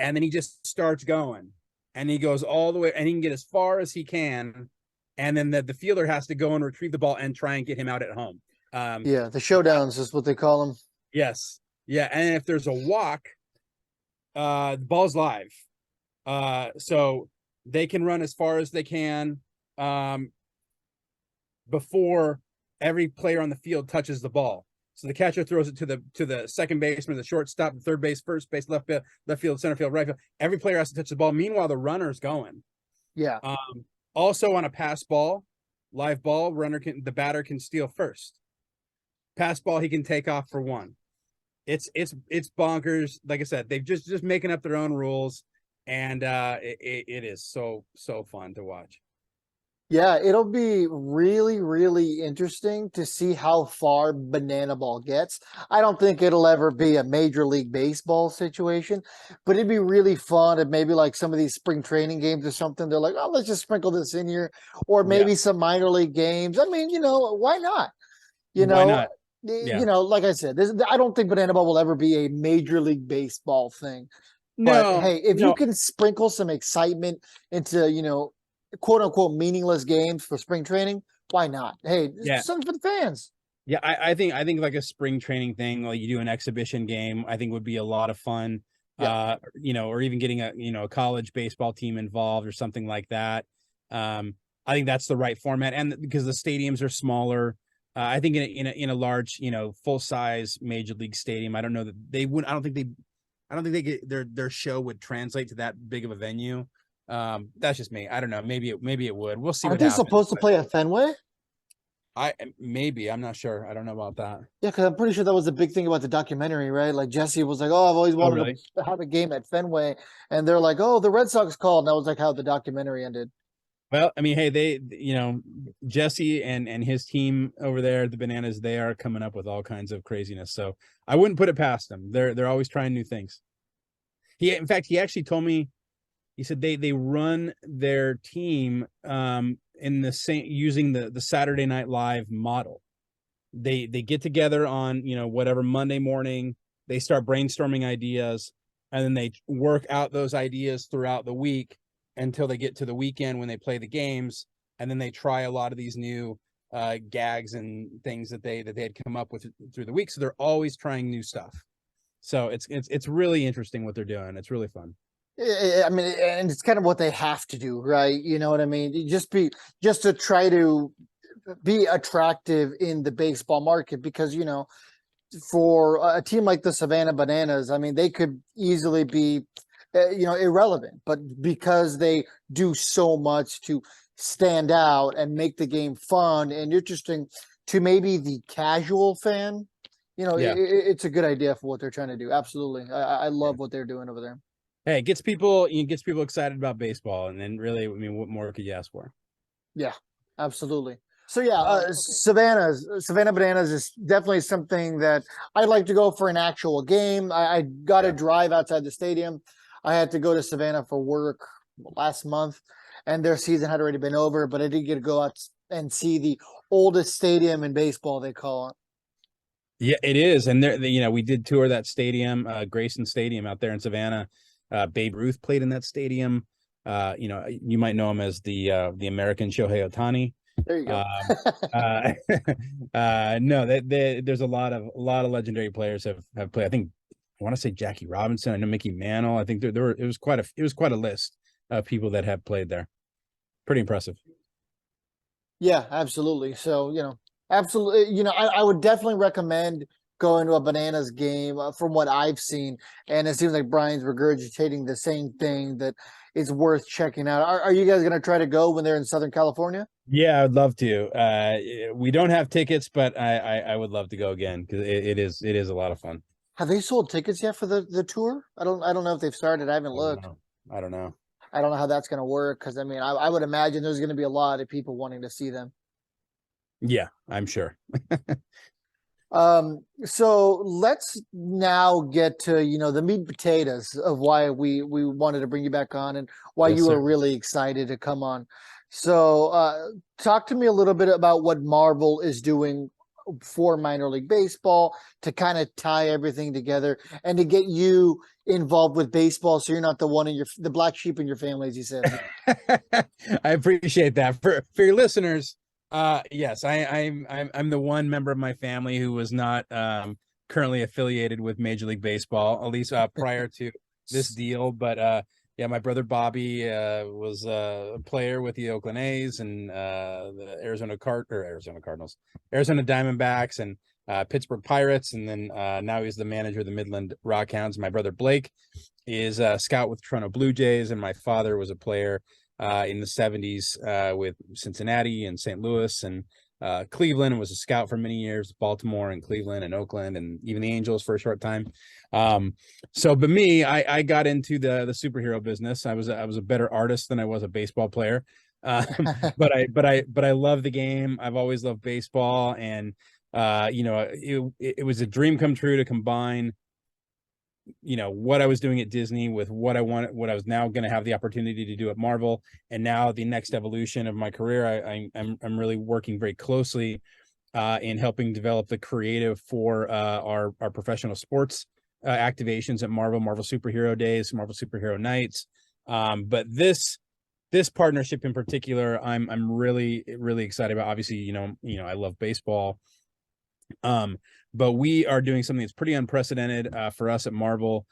and then he just starts going. And he goes all the way, and he can get as far as he can. And then the fielder has to go and retrieve the ball and try and get him out at home. Yeah, the showdowns is what they call them. Yes. Yeah. And if there's a walk, the ball's live. So they can run as far as they can before every player on the field touches the ball. So the catcher throws it to the second baseman, the shortstop, the third base, first base, left field, center field, right field. Every player has to touch the ball. Meanwhile, the runner's going. Yeah. Also on a pass ball, live ball, the batter can steal first. Pass ball, he can take off for one. It's bonkers. Like I said, they've just making up their own rules, and it is so fun to watch. Yeah, it'll be really, really interesting to see how far banana ball gets. I don't think it'll ever be a Major League Baseball situation, but it'd be really fun if maybe like some of these spring training games or something, they're like, oh, let's just sprinkle this in here, or maybe some minor league games. I mean, why not? Why not? Yeah. Like I said, I don't think banana ball will ever be a Major League Baseball thing. But No, hey, if you can sprinkle some excitement into, quote unquote meaningless games for spring training, why not? Hey, yeah, something for the fans. Yeah, I think like a spring training thing, like you do an exhibition game, I think would be a lot of fun. Yeah. Or even getting a college baseball team involved or something like that. I think that's the right format, and because the stadiums are smaller, I think in a large, full size major league stadium, I don't know that they would. I don't think they get their show would translate to that big of a venue. That's just me. I don't know. Maybe it would. We'll see. Aren't what they happens, supposed to play at Fenway? I'm not sure. I don't know about that. Yeah, because I'm pretty sure that was the big thing about the documentary, right? Like Jesse was like, "Oh, I've always wanted really? to have a game at Fenway," and they're like, "Oh, the Red Sox called," and that was like how the documentary ended. Well, I mean, hey, Jesse and his team over there, the Bananas, they are coming up with all kinds of craziness. So I wouldn't put it past them. They're always trying new things. In fact, he actually told me, he said they run their team in the same, using the Saturday Night Live model. They get together on whatever Monday morning, they start brainstorming ideas, and then they work out those ideas throughout the week until they get to the weekend when they play the games, and then they try a lot of these new gags and things that they had come up with through the week. So they're always trying new stuff. So it's really interesting what they're doing. It's really fun. I mean, and it's kind of what they have to do, right? You know what I mean? Just to try to be attractive in the baseball market, because for a team like the Savannah Bananas, I mean, they could easily be irrelevant, but because they do so much to stand out and make the game fun and interesting to maybe the casual fan, it's a good idea for what they're trying to do. Absolutely. I love what they're doing over there. Hey, it gets people excited about baseball, and then really, I mean, what more could you ask for? Yeah, absolutely. So yeah, okay. Savannah Bananas is definitely something that I'd like to go for an actual game. I got to drive outside the stadium. I had to go to Savannah for work last month, and their season had already been over, but I did get to go out and see the oldest stadium in baseball, they call it. Yeah, it is. And we did tour that stadium, Grayson Stadium out there in Savannah. Babe Ruth played in that stadium. You might know him as the American Shohei Ohtani. There you go. No, there's a lot of legendary players have played. I think I want to say Jackie Robinson. I know Mickey Mantle. I think there were it was quite a list of people that have played there. Pretty impressive. Yeah, absolutely. So, absolutely, I would definitely recommend going to a Bananas game from what I've seen. And it seems like Brian's regurgitating the same thing that is worth checking out. Are you guys going to try to go when they're in Southern California? Yeah, I'd love to. We don't have tickets, but I would love to go again because it is a lot of fun. Have they sold tickets yet for the tour? I don't know if they've started. I haven't I don't looked. know. I don't know. I don't know how that's going to work because I mean, I would imagine there's going to be a lot of people wanting to see them. Yeah, I'm sure. So let's now get to, the meat and potatoes of why we wanted to bring you back on and why Yes, you were sir. really excited to come on. So, talk to me a little bit about what Marvel is doing for minor league baseball to kind of tie everything together and to get you involved with baseball so you're not the one in the black sheep in your family, as you said. I appreciate that. For your listeners, yes, I'm the one member of my family who was not currently affiliated with Major League Baseball, at least prior to this deal. But yeah, my brother Bobby was a player with the Oakland A's and the Arizona Cardinals, Arizona Diamondbacks, and Pittsburgh Pirates, and then now he's the manager of the Midland Rockhounds. My brother Blake is a scout with Toronto Blue Jays, and my father was a player in the 70s with Cincinnati and St. Louis and Cleveland, and was a scout for many years, Baltimore and Cleveland and Oakland and even the Angels for a short time. But me, I got into the superhero business. I was a better artist than I was a baseball player. But I love the game. I've always loved baseball, and it was a dream come true to combine what I was doing at Disney with what I was now going to have the opportunity to do at Marvel, and now the next evolution of my career. I'm really working very closely in helping develop the creative for our professional sports activations at Marvel Superhero Days, Marvel Superhero Nights. But this partnership in particular, I'm really excited about. Obviously, I love baseball. But we are doing something that's pretty unprecedented for us at Marvel.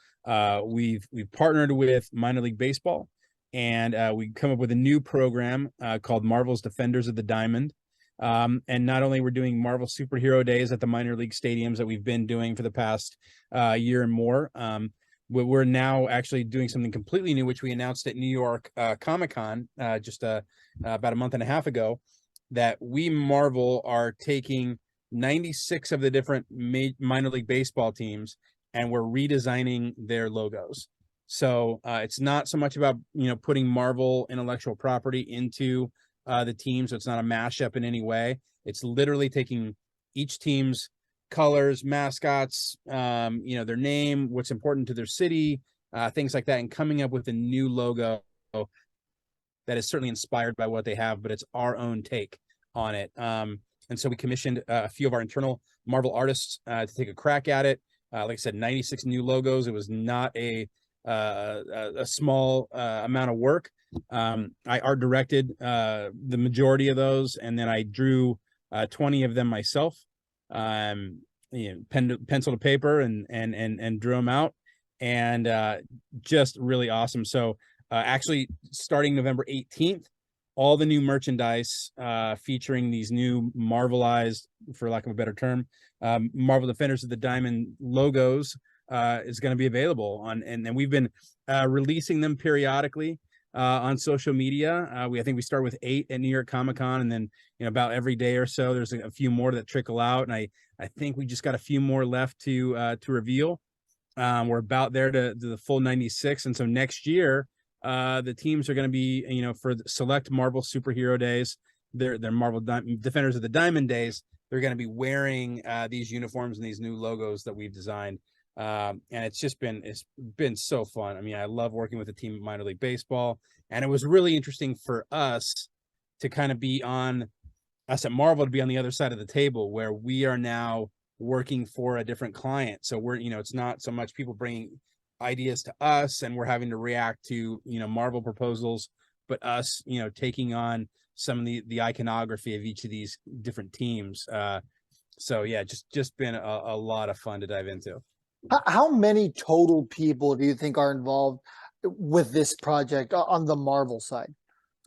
We've partnered with minor league baseball, and we come up with a new program called Marvel's Defenders of the Diamond. And not only we're doing Marvel Superhero Days at the minor league stadiums that we've been doing for the past year and more. We're now actually doing something completely new, which we announced at New York Comic-Con just about a month and a half ago, that we Marvel are taking 96 of the different minor league baseball teams, and we're redesigning their logos. So it's not so much about putting Marvel intellectual property into the team, so it's not a mashup in any way. It's literally taking each team's colors, mascots, their name, what's important to their city, things like that, and coming up with a new logo that is certainly inspired by what they have, but it's our own take on it. And so we commissioned a few of our internal Marvel artists to take a crack at it. Like I said, 96 new logos. It was not a small amount of work. I art directed the majority of those, and then I drew 20 of them myself. Pencil to paper and drew them out, and just really awesome. So actually, starting November 18th. All the new merchandise featuring these new Marvelized, for lack of a better term, Marvel Defenders of the Diamond logos is going to be available on, and we've been releasing them periodically on social media. I think we start with 8 at New York Comic-Con, and then about every day or so there's a few more that trickle out, and I think we just got a few more left to reveal. We're about there to the full 96, and so next year. The teams are going to be, for select Marvel Superhero Days, they're Marvel Defenders of the Diamond Days. They're going to be wearing these uniforms and these new logos that we've designed, and it's been so fun. I mean, I love working with a team of minor league baseball, and it was really interesting for us to kind of be on us at Marvel to be on the other side of the table, where we are now working for a different client. So we're, it's not so much people bringing ideas to us and we're having to react to Marvel proposals, but us taking on some of the iconography of each of these different teams. So yeah, just been a lot of fun to dive into. How many total people do you think are involved with this project on the Marvel side?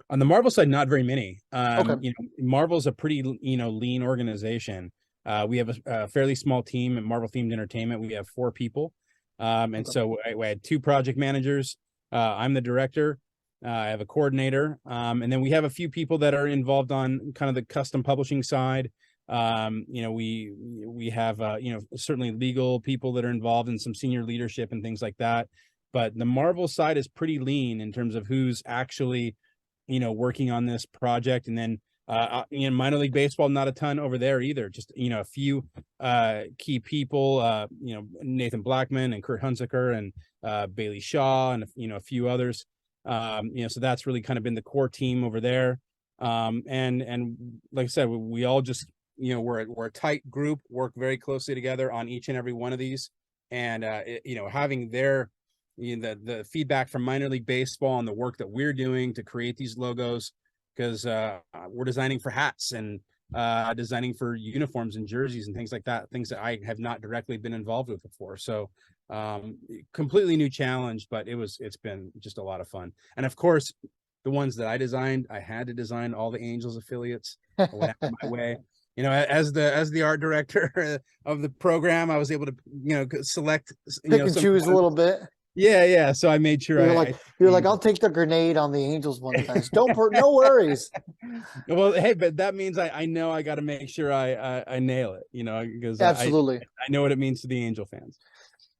On the Marvel side, not very many. Okay. Marvel's a pretty, lean organization. We have a fairly small team at Marvel Themed Entertainment. We have 4 people. And Okay. so I had 2 project managers. I'm the director. I have a coordinator. And then we have a few people that are involved on kind of the custom publishing side. We have, certainly legal people that are involved in some senior leadership and things like that. But the Marvel side is pretty lean in terms of who's actually working on this project. And then minor league baseball, not a ton over there either, just a few key people, Nathan Blackman and Kurt Hunziker and Bailey Shaw and a few others. So that's really kind of been the core team over there. And like I said, we all just we're a tight group, work very closely together on each and every one of these. And having their the feedback from minor league baseball and the work that we're doing to create these logos, because we're designing for hats and designing for uniforms and jerseys and things like that, things that I have not directly been involved with before. So completely new challenge, but it's been just a lot of fun. And of course, the ones that I designed, I had to design all the Angels affiliates. I went out of my way. As the art director of the program, I was able to select Pick and choose a little bit. Yeah. So I made sure you're like, I'll take the grenade on the Angels ones, guys. No worries. Well, hey, but that means I know I got to make sure I nail it, because Absolutely. I know what it means to the Angel fans.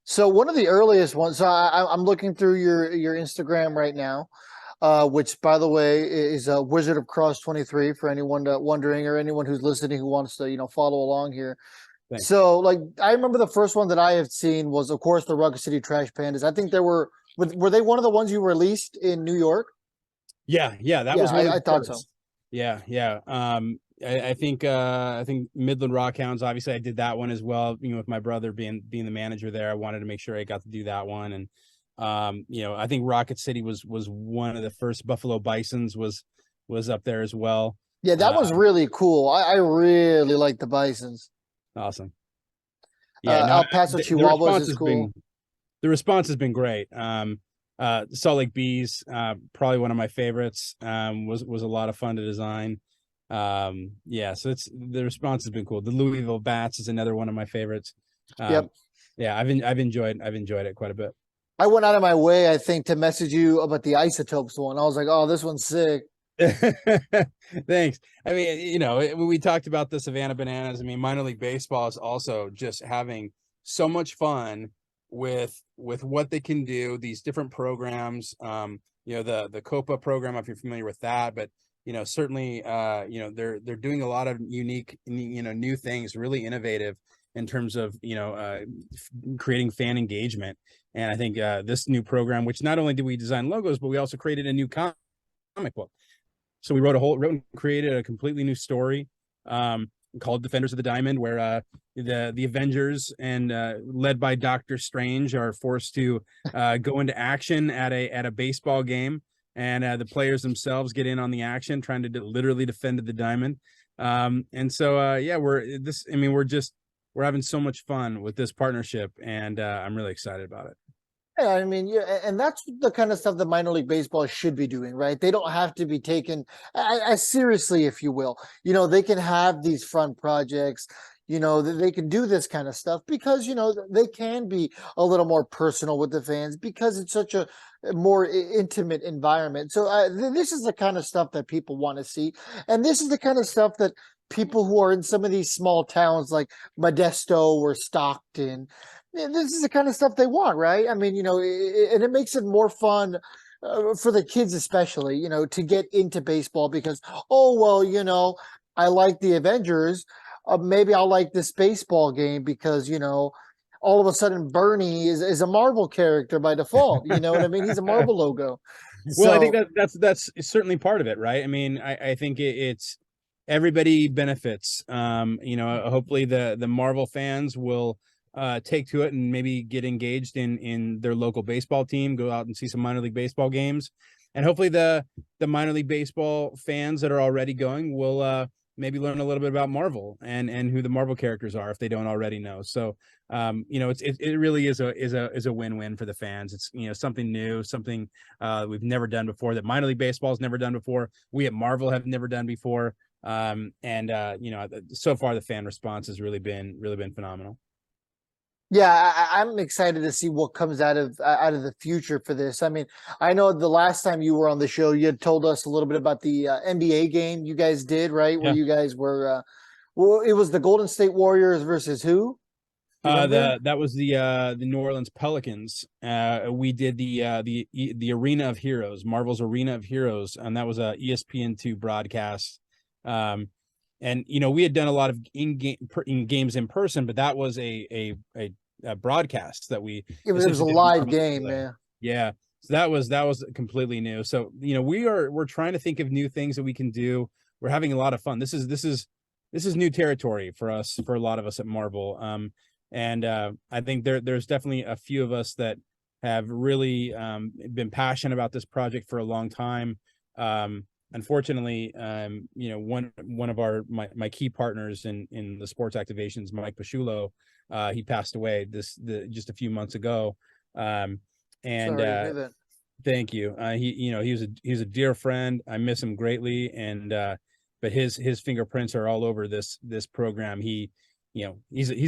So one of the earliest ones. So I'm looking through your Instagram right now, which, by the way, is Wizard of Cross 23 for anyone wondering, or anyone who's listening who wants to follow along here. Thanks. So, like, I remember the first one that I have seen was, of course, the Rugged City Trash Pandas. I think were they one of the ones you released in New York? Yeah, that was one of the I thought so. Yeah. I think Midland Rockhounds. Obviously, I did that one as well. With my brother being the manager there, I wanted to make sure I got to do that one. And I think Rocket City was one of the first. Buffalo Bisons was up there as well. Yeah, that was really cool. I really like the Bisons. Awesome. Yeah, El Paso Chihuahuas is cool. The response has been great. Salt Lake Bees, probably one of my favorites. Was a lot of fun to design. So the response has been cool. The Louisville Bats is another one of my favorites. Yep. Yeah, I've enjoyed it quite a bit. I went out of my way, I think, to message you about the Isotopes one. I was like, oh, this one's sick. Thanks. I mean, we talked about the Savannah Bananas. I mean, minor league baseball is also just having so much fun with what they can do, these different programs. The Copa program, if you're familiar with that, but certainly they're doing a lot of unique, new things, really innovative in terms of creating fan engagement. And I think this new program, which not only did we design logos, but we also created a new comic book. So we wrote and created a completely new story called Defenders of the Diamond, where the Avengers and led by Doctor Strange are forced to go into action at a baseball game, and the players themselves get in on the action, trying to literally defend the diamond. We're having so much fun with this partnership, and I'm really excited about it. Yeah, I mean, and that's the kind of stuff that minor league baseball should be doing, right? They don't have to be taken as seriously, if you will. They can have these fun projects. They can do this kind of stuff because they can be a little more personal with the fans because it's such a more intimate environment. So this is the kind of stuff that people want to see, and this is the kind of stuff that people who are in some of these small towns like Modesto or Stockton. This is the kind of stuff they want, right? I mean, and it makes it more fun for the kids, especially, to get into baseball because, I like the Avengers. Maybe I'll like this baseball game because, all of a sudden Bernie is a Marvel character by default. You know what I mean? He's a Marvel logo. Well, I think that's certainly part of it, right? I mean, I think it's everybody benefits. Hopefully the Marvel fans will take to it and maybe get engaged in their local baseball team, go out and see some minor league baseball games, and hopefully the minor league baseball fans that are already going will maybe learn a little bit about Marvel and who the Marvel characters are if they don't already know. So it really is a win-win for the fans. It's something new, something we've never done before, that minor league baseball has never done before. We at Marvel have never done before. So far the fan response has really been phenomenal. Yeah, I'm excited to see what comes out of the future for this. I mean, I know the last time you were on the show, you had told us a little bit about the NBA game you guys did, right? Where Yeah. you guys were, well, it was the Golden State Warriors versus who? You remember? That was the New Orleans Pelicans. We did the Arena of Heroes, Marvel's Arena of Heroes, and that was a ESPN2 broadcast. And we had done a lot of in games in person, but that was a broadcast that we It was a essentially did live Marvel game, Display. man. Yeah, so that was completely new. So we're trying to think of new things that we can do. We're having a lot of fun. This is new territory for us, for a lot of us at Marvel. And I think there's definitely a few of us that have really been passionate about this project for a long time. Unfortunately, one of my key partners in the sports activations, Mike Pasciullo, he passed away just a few months ago. And Sorry to hear that. thank you. He's a dear friend. I miss him greatly, and but his fingerprints are all over this program. He's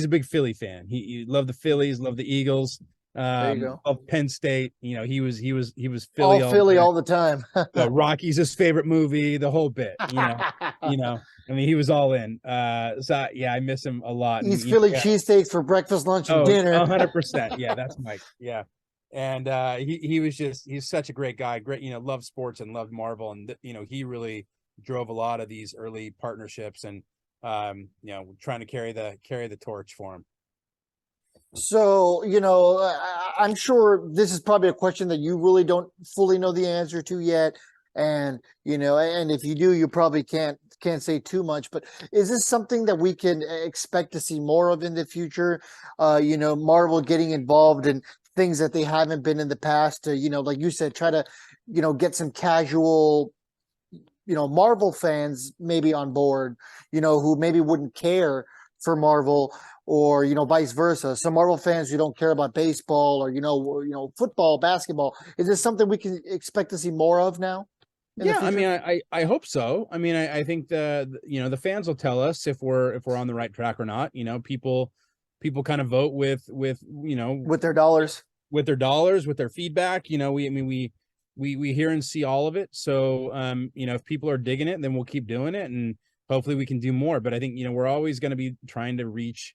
a big Philly fan. He loved the Phillies, loved the Eagles, There you go. of Penn State. He was All Philly all Philly the all the time. Rocky's his favorite movie, the whole bit. I mean, he was all in. So yeah, I miss him a lot. And Eats Philly cheesesteaks for breakfast, lunch, and oh, dinner. 100%. Yeah, that's Mike. Yeah. And he's such a great guy. Great, loved sports and loved Marvel. And he really drove a lot of these early partnerships and trying to carry the torch for him. So, I'm sure this is probably a question that you really don't fully know the answer to yet. And, and if you do, you probably can't say too much, but is this something that we can expect to see more of in the future? Marvel getting involved in things that they haven't been in the past to, like you said, try to, get some casual, Marvel fans maybe on board, who maybe wouldn't care for Marvel, or vice versa. Some Marvel fans who don't care about baseball or football, basketball. Is this something we can expect to see more of now? Yeah, I mean, I hope so. I mean, I think the fans will tell us if we're on the right track or not. People kind of vote with their dollars, with their feedback. We hear and see all of it. So if people are digging it, then we'll keep doing it, and hopefully we can do more. But I think we're always going to be trying to reach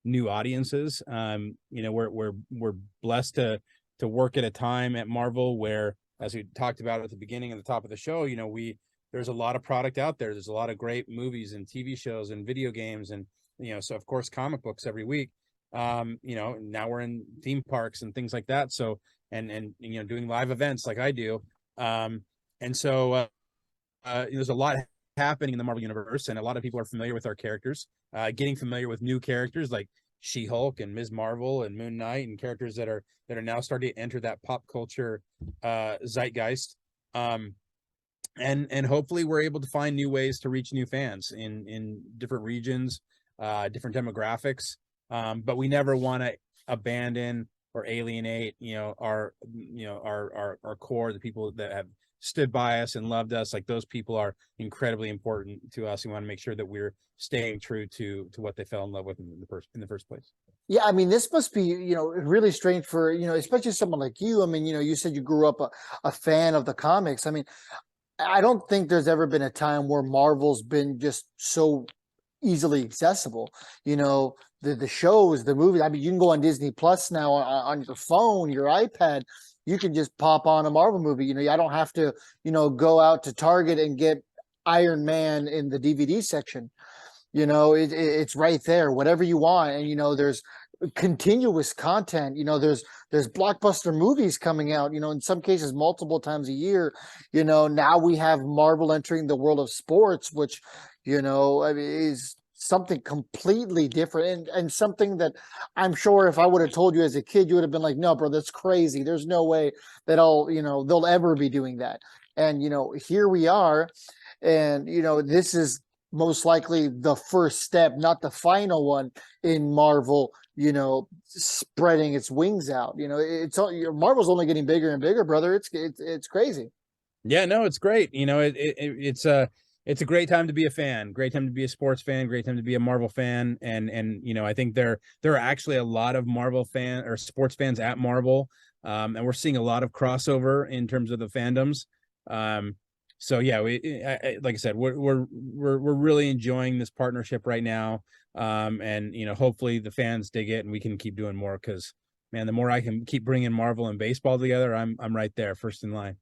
new audiences. We're blessed to work at a time at Marvel where, as we talked about at the beginning and the top of the show, there's a lot of product out there. There's a lot of great movies and TV shows and video games, and so of course comic books every week. Now we're in theme parks and things like that. So and doing live events like I do. And so there's a lot happening in the Marvel universe, and a lot of people are familiar with our characters. Getting familiar with new characters like She-Hulk and Ms. Marvel and Moon Knight, and characters that are now starting to enter that pop culture zeitgeist. And hopefully we're able to find new ways to reach new fans in different regions, different demographics. But we never want to abandon or alienate, our core, the people that have stood by us and loved us. Like, those people are incredibly important to us. We want to make sure that we're staying true to what they fell in love with in the first place. Yeah, I mean, this must be, really strange for, especially someone like you. I mean, you said you grew up a fan of the comics. I mean, I don't think there's ever been a time where Marvel's been just so easily accessible. The shows, the movies. I mean, you can go on Disney Plus now on your phone, your iPad. You can just pop on a Marvel movie. I don't have to, go out to Target and get Iron Man in the DVD section. It's right there, whatever you want. And, there's continuous content. There's blockbuster movies coming out, in some cases multiple times a year. Now we have Marvel entering the world of sports, which, I mean, is something completely different, and something that I'm sure if I would have told you as a kid, you would have been like, no, bro, that's crazy. There's no way that they'll ever be doing that. And, here we are. And, this is most likely the first step, not the final one in Marvel, spreading its wings out. Marvel's only getting bigger and bigger, brother. It's crazy. Yeah, no, it's great. It's a great time to be a fan, great time to be a sports fan, great time to be a Marvel fan. And I think there are actually a lot of Marvel fan or sports fans at Marvel. And we're seeing a lot of crossover in terms of the fandoms. So yeah, like I said, we're really enjoying this partnership right now. And hopefully the fans dig it and we can keep doing more, because man, the more I can keep bringing Marvel and baseball together, I'm right there first in line.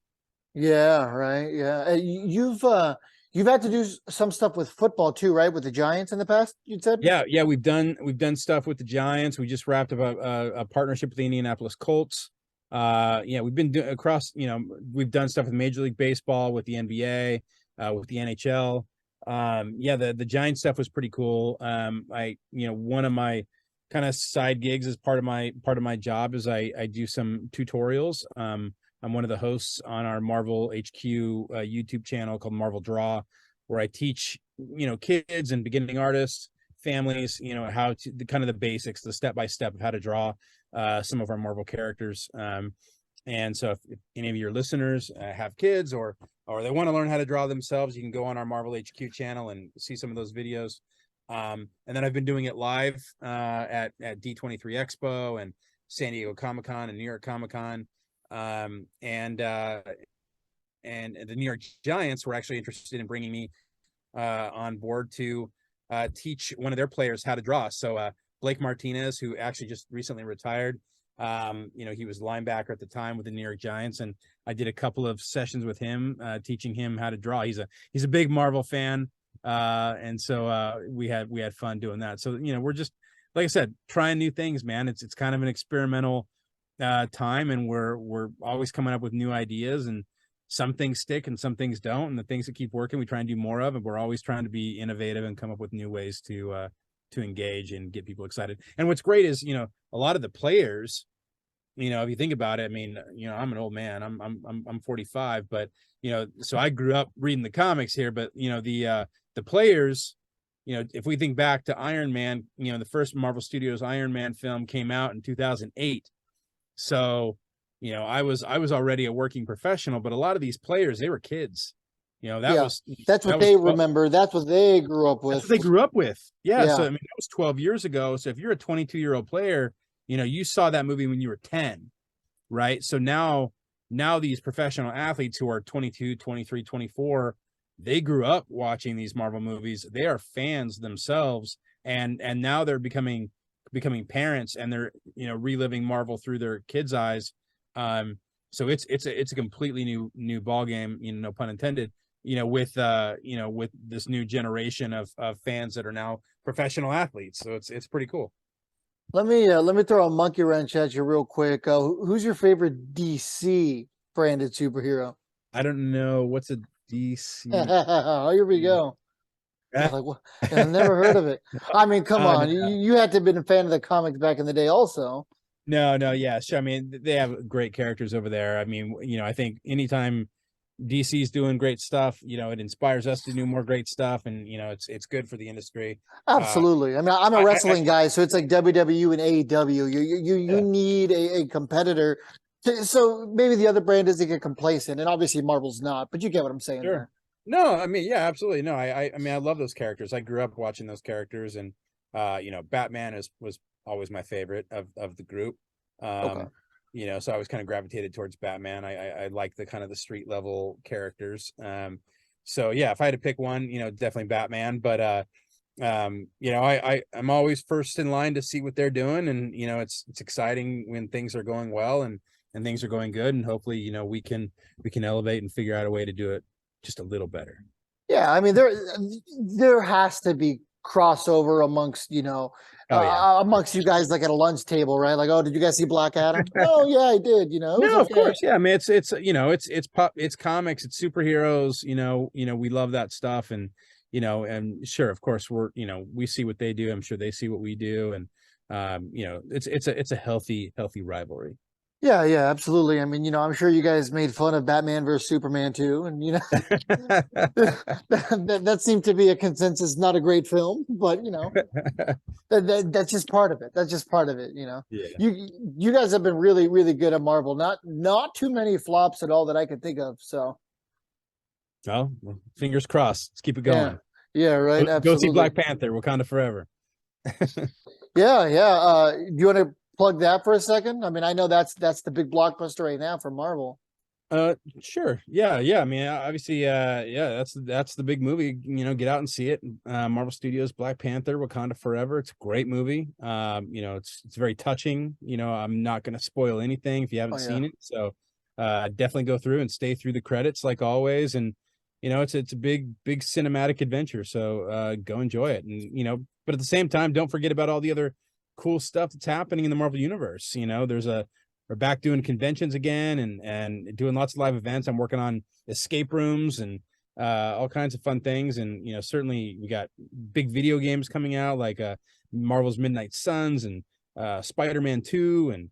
Yeah, right. Yeah. You've had to do some stuff with football too, right? With the Giants in the past, you'd said? Yeah, we've done stuff with the Giants. We just wrapped up a partnership with the Indianapolis Colts. Yeah, we've been doing across, we've done stuff with Major League Baseball, with the NBA, with the NHL. Yeah, the Giants stuff was pretty cool. One of my kind of side gigs as part of my job is I do some tutorials. I'm one of the hosts on our Marvel HQ YouTube channel called Marvel Draw, where I teach kids and beginning artists, families, how to the kind of the basics, the step by step of how to draw some of our Marvel characters. And so if any of your listeners have kids, or they want to learn how to draw themselves, you can go on our Marvel HQ channel and see some of those videos. And then I've been doing it live at D23 Expo and San Diego Comic-Con and New York Comic-Con. And the New York Giants were actually interested in bringing me on board to teach one of their players how to draw. So Blake Martinez, who actually just recently retired, he was linebacker at the time with the New York Giants, and I did a couple of sessions with him, teaching him how to draw. He's a big Marvel fan, and so we had fun doing that. So we're just, like I said, trying new things, man. It's kind of an experimental time, and we're always coming up with new ideas, and some things stick and some things don't, and the things that keep working we try and do more of, and we're always trying to be innovative and come up with new ways to engage and get people excited. And what's great is a lot of the players, if you think about it, I mean, I'm an old man, I'm 45, but so I grew up reading the comics here, but the players, if we think back to Iron Man, the first Marvel Studios Iron Man film came out in 2008. So, I was already a working professional, but a lot of these players, they were kids. Yeah, that's what they remember. That's what they grew up with. That's what they grew up with. Yeah. Yeah. So, I mean, that was 12 years ago. So if you're a 22-year-old player, you saw that movie when you were 10, right? So now these professional athletes who are 22, 23, 24, they grew up watching these Marvel movies. They are fans themselves. And now they're becoming parents, and they're reliving Marvel through their kids' eyes. So it's a completely new ball game, no pun intended, with this new generation of fans that are now professional athletes. So it's pretty cool. Let me throw a monkey wrench at you real quick. Who's your favorite DC branded superhero? I don't know what's a DC. Oh, here we go. I was like, what? I've never heard of it. I mean, come on. No. You had to have been a fan of the comics back in the day also. No, yeah, sure. I mean, they have great characters over there. I mean, I think anytime DC's doing great stuff, it inspires us to do more great stuff, and it's good for the industry. Absolutely. I mean, I'm a wrestling guy, so it's like WWE and AEW. You need a competitor. So maybe the other brand doesn't get complacent, and obviously Marvel's not, but you get what I'm saying there. No, I mean, yeah, absolutely. No, I mean, I love those characters. I grew up watching those characters, and Batman was always my favorite of the group. Okay. So I was kind of gravitated towards Batman. I like the kind of the street level characters. So yeah, if I had to pick one, definitely Batman. But I'm always first in line to see what they're doing, and it's exciting when things are going well and things are going good, and hopefully we can elevate and figure out a way to do it just a little better. Yeah, I mean there has to be crossover amongst amongst you guys, like at a lunch table, right? Like, oh, did you guys see Black Adam? Oh yeah, I did. No, of course, yeah. I mean, it's comics, it's superheroes. We love that stuff, and and sure, of course, we see what they do. I'm sure they see what we do, and it's a healthy rivalry. Yeah, yeah, absolutely. I mean, I'm sure you guys made fun of Batman versus Superman too, and that seemed to be a consensus, not a great film, but that's just part of it. That's just part of it. Yeah. You guys have been really, really good at Marvel. Not too many flops at all that I could think of. So Well, fingers crossed. Let's keep it yeah, going. yeah, right, Go see absolutely. Black Panther, Wakanda Forever. Yeah, yeah. Do you want to plug that for a second? I mean, I know that's the big blockbuster right now for Marvel. Sure. Yeah, yeah. I mean, obviously, yeah, that's the big movie. Get out and see it. Marvel Studios, Black Panther, Wakanda Forever. It's a great movie. It's very touching. I'm not going to spoil anything if you Oh haven't yeah, seen it. So, definitely go through and stay through the credits like always. And it's a big cinematic adventure. So, go enjoy it. And but at the same time, don't forget about all the other cool stuff that's happening in the Marvel universe. We're back doing conventions again and doing lots of live events. I'm working on escape rooms and all kinds of fun things. And certainly we got big video games coming out like Marvel's Midnight Suns and Spider-Man 2 and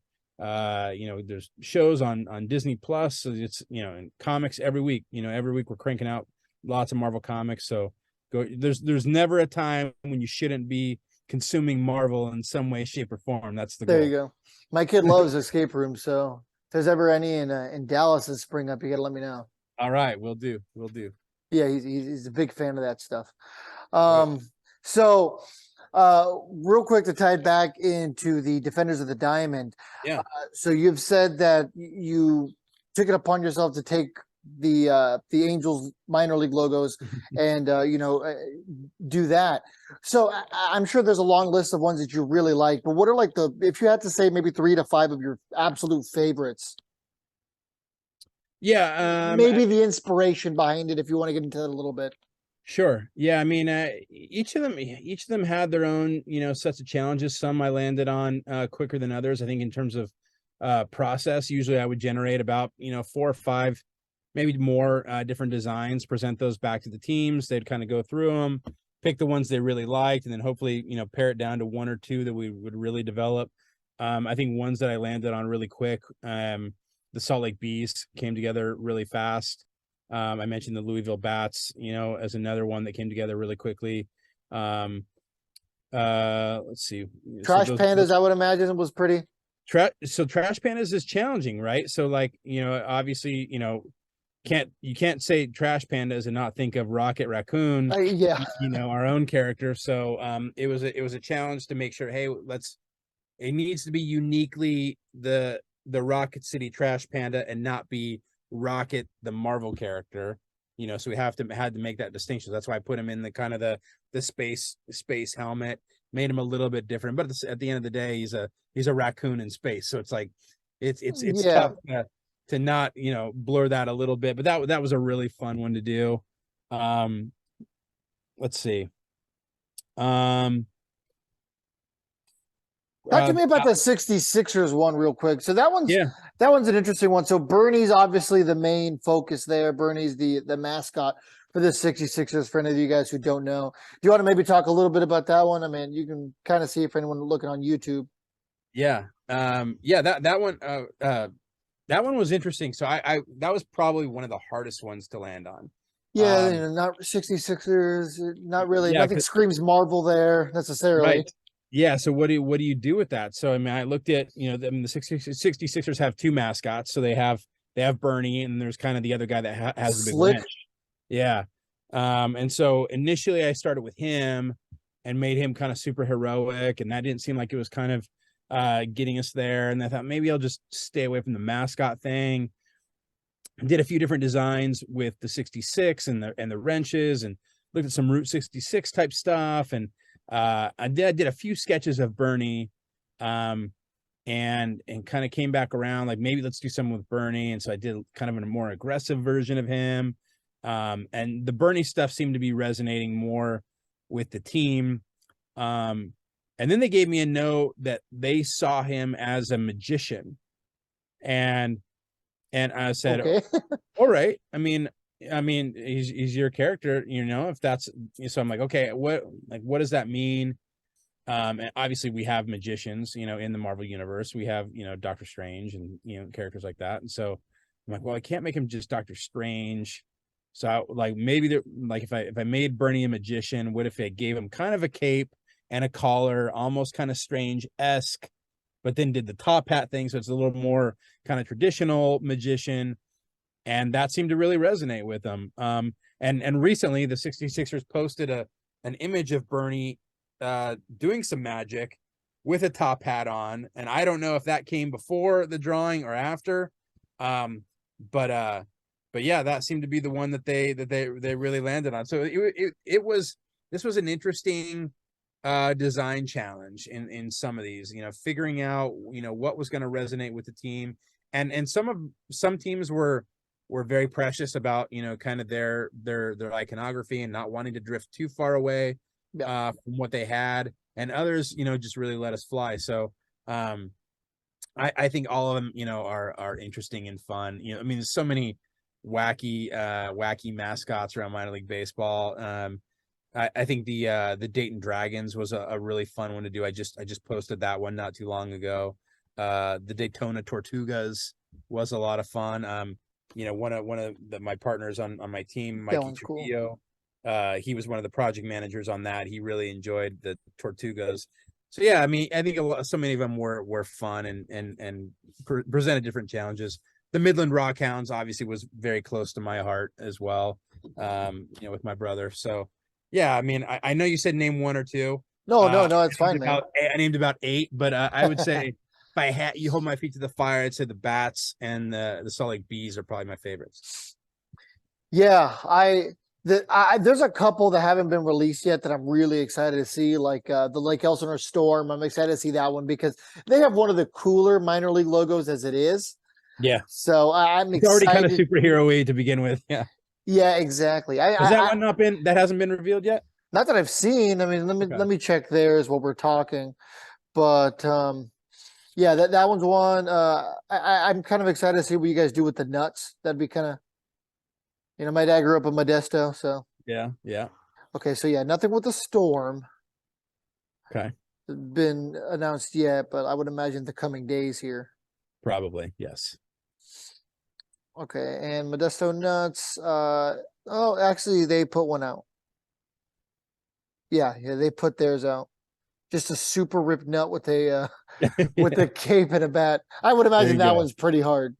there's shows on Disney Plus. So it's and comics every week. Every week we're cranking out lots of Marvel comics. So there's never a time when you shouldn't be consuming Marvel in some way, shape, or form. That's the there you goal. go. My kid loves escape rooms, so if there's ever any in Dallas this spring up, you gotta let me know. All right, we'll do. We'll do. Yeah, he's a big fan of that stuff. Right. Um, so real quick to tie it back into the Defenders of the Diamond. Yeah. So you've said that you took it upon yourself to take the Angels minor league logos and do that. So I'm sure there's a long list of ones that you really like, but what are like if you had to say maybe 3 to 5 of your absolute favorites, Yeah. maybe the inspiration behind it, if you want to get into that a little bit. Sure. Yeah. I mean, each of them had their own, sets of challenges. Some I landed on quicker than others. I think in terms of process, usually I would generate about, 4 or 5, maybe more different designs, present those back to the teams. They'd kind of go through them, pick the ones they really liked, and then hopefully, pare it down to 1 or 2 that we would really develop. I think ones that I landed on really quick, the Salt Lake Beast came together really fast. I mentioned the Louisville Bats, as another one that came together really quickly. Let's see. So Trash those Pandas, I would imagine, was pretty. Trash Pandas is challenging, right? So like, obviously, you can't say Trash Pandas and not think of Rocket Raccoon, Yeah, our own character. So it was a challenge to make sure, hey, it needs to be uniquely the Rocket City Trash Panda and not be Rocket the Marvel character. So we had to make that distinction. That's why I put him in the kind of the space helmet, made him a little bit different. But at the end of the day, he's a raccoon in space. So it's like it's yeah. tough to not blur that a little bit. But that was a really fun one to do. Let's see. Um, Talk to me about the 66ers one real quick. So yeah. that one's an interesting one. So Bernie's obviously the main focus there. Bernie's the mascot for the 66ers for any of you guys who don't know. Do you want to maybe talk a little bit about that one? I mean, you can kind of see if anyone looking on YouTube. Yeah. Yeah, that one was interesting. So I that was probably one of the hardest ones to land on. Yeah, not 66ers, not really. Yeah, Nothing screams Marvel there necessarily. right. Yeah, so what do you do with that? So I mean, I looked at, the 66ers have 2 mascots. So they have Bernie, and there's kind of the other guy that has the big Slick. wrench. Yeah. And so initially I started with him and made him kind of super heroic, and that didn't seem like it was kind of getting us there. And I thought maybe I'll just stay away from the mascot thing. Did a few different designs with the 66 and the wrenches, and looked at some Route 66 type stuff. And I did a few sketches of Bernie, and kind of came back around like maybe let's do something with Bernie. And so I did kind of a more aggressive version of him. And the Bernie stuff seemed to be resonating more with the team. And then they gave me a note that they saw him as a magician, and I said, Okay. all right. I mean, he's your character, if that's. So I'm like, okay, what does that mean? And obviously we have magicians, in the Marvel universe. We have, Doctor Strange and, characters like that. And so I'm like, well, I can't make him just Doctor Strange. So like maybe like if I made Bernie a magician, what if I gave him kind of a cape and a collar, almost kind of Strange-esque, but then did the top hat thing, so it's a little more kind of traditional magician, and that seemed to really resonate with them. And recently the 66ers posted an image of Bernie doing some magic with a top hat on, and I don't know if that came before the drawing or after. um but yeah, that seemed to be the one that they really landed on. So it was, this was an interesting design challenge in some of these, figuring out what was going to resonate with the team. And some teams were very precious about kind of their iconography and not wanting to drift too far away from what they had, and others just really let us fly. So I think all of them are interesting and fun. I mean, there's so many wacky mascots around minor league baseball. I think the Dayton Dragons was a really fun one to do. I just posted that one not too long ago. The Daytona Tortugas was a lot of fun. One of my partners on my team, Mikey Trujillo, he was one of the project managers on that. He really enjoyed the Tortugas. So yeah, I mean, I think so many of them were fun and presented different challenges. The Midland Rockhounds obviously was very close to my heart as well, with my brother. So yeah, I mean, I know you said name one or two. No, it's fine, man. I named about 8, but I would say if I had you hold my feet to the fire, I'd say the Bats and the Salt Lake Bees are probably my favorites. Yeah, there's a couple that haven't been released yet that I'm really excited to see, like the Lake Elsinore Storm. I'm excited to see that one because they have one of the cooler minor league logos as it is. Yeah. So I'm it's excited. Already kind of superhero-y to begin with. Yeah. Yeah, exactly. Has that one not been, that hasn't been revealed yet? Not that I've seen. I mean, let me check theirs while we're talking. But yeah, that one's one. I'm kind of excited to see what you guys do with the nuts. That'd be kind of, my dad grew up in Modesto, so yeah. Okay, so yeah, nothing with the Storm. Okay. Been announced yet, but I would imagine the coming days here. Probably, yes. Okay, and Modesto Nuts. Actually, they put one out. Yeah, they put theirs out. Just a super ripped nut with a with a cape and a bat. I would imagine that one's pretty hard.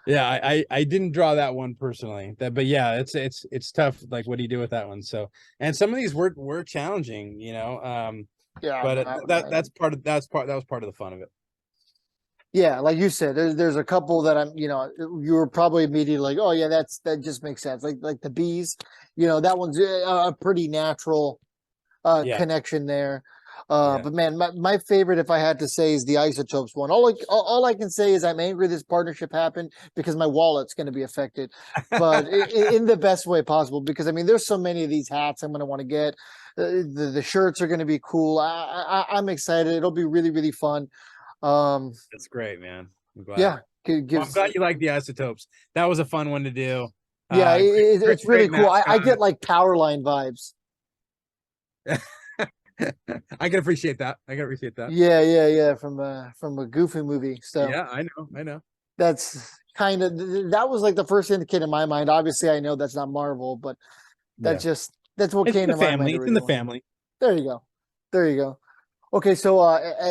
Yeah, I didn't draw that one personally. But yeah, it's tough. Like, what do you do with that one? So, and some of these were challenging, Yeah, but that was part of the fun of it. Yeah, like you said, there's a couple that you were probably immediately like, oh yeah, that just makes sense. Like the Bees, that one's a pretty natural connection there. But man, my favorite, if I had to say, is the Isotopes one. All I can say is I'm angry this partnership happened because my wallet's going to be affected, but in the best way possible. Because I mean, there's so many of these hats I'm going to want to get. The shirts are going to be cool. I'm excited. It'll be really, really fun. That's great, man. I'm glad. Yeah, I'm glad you like the Isotopes. That was a fun one to do. Yeah, it's really cool. I get like Powerline vibes. I can appreciate that. Yeah. From a Goofy movie. So yeah, I know. That's kind of, that was like the first thing that came to my mind. Obviously, I know that's not Marvel, but that's what came to my mind. It's in the family. There you go. Okay, so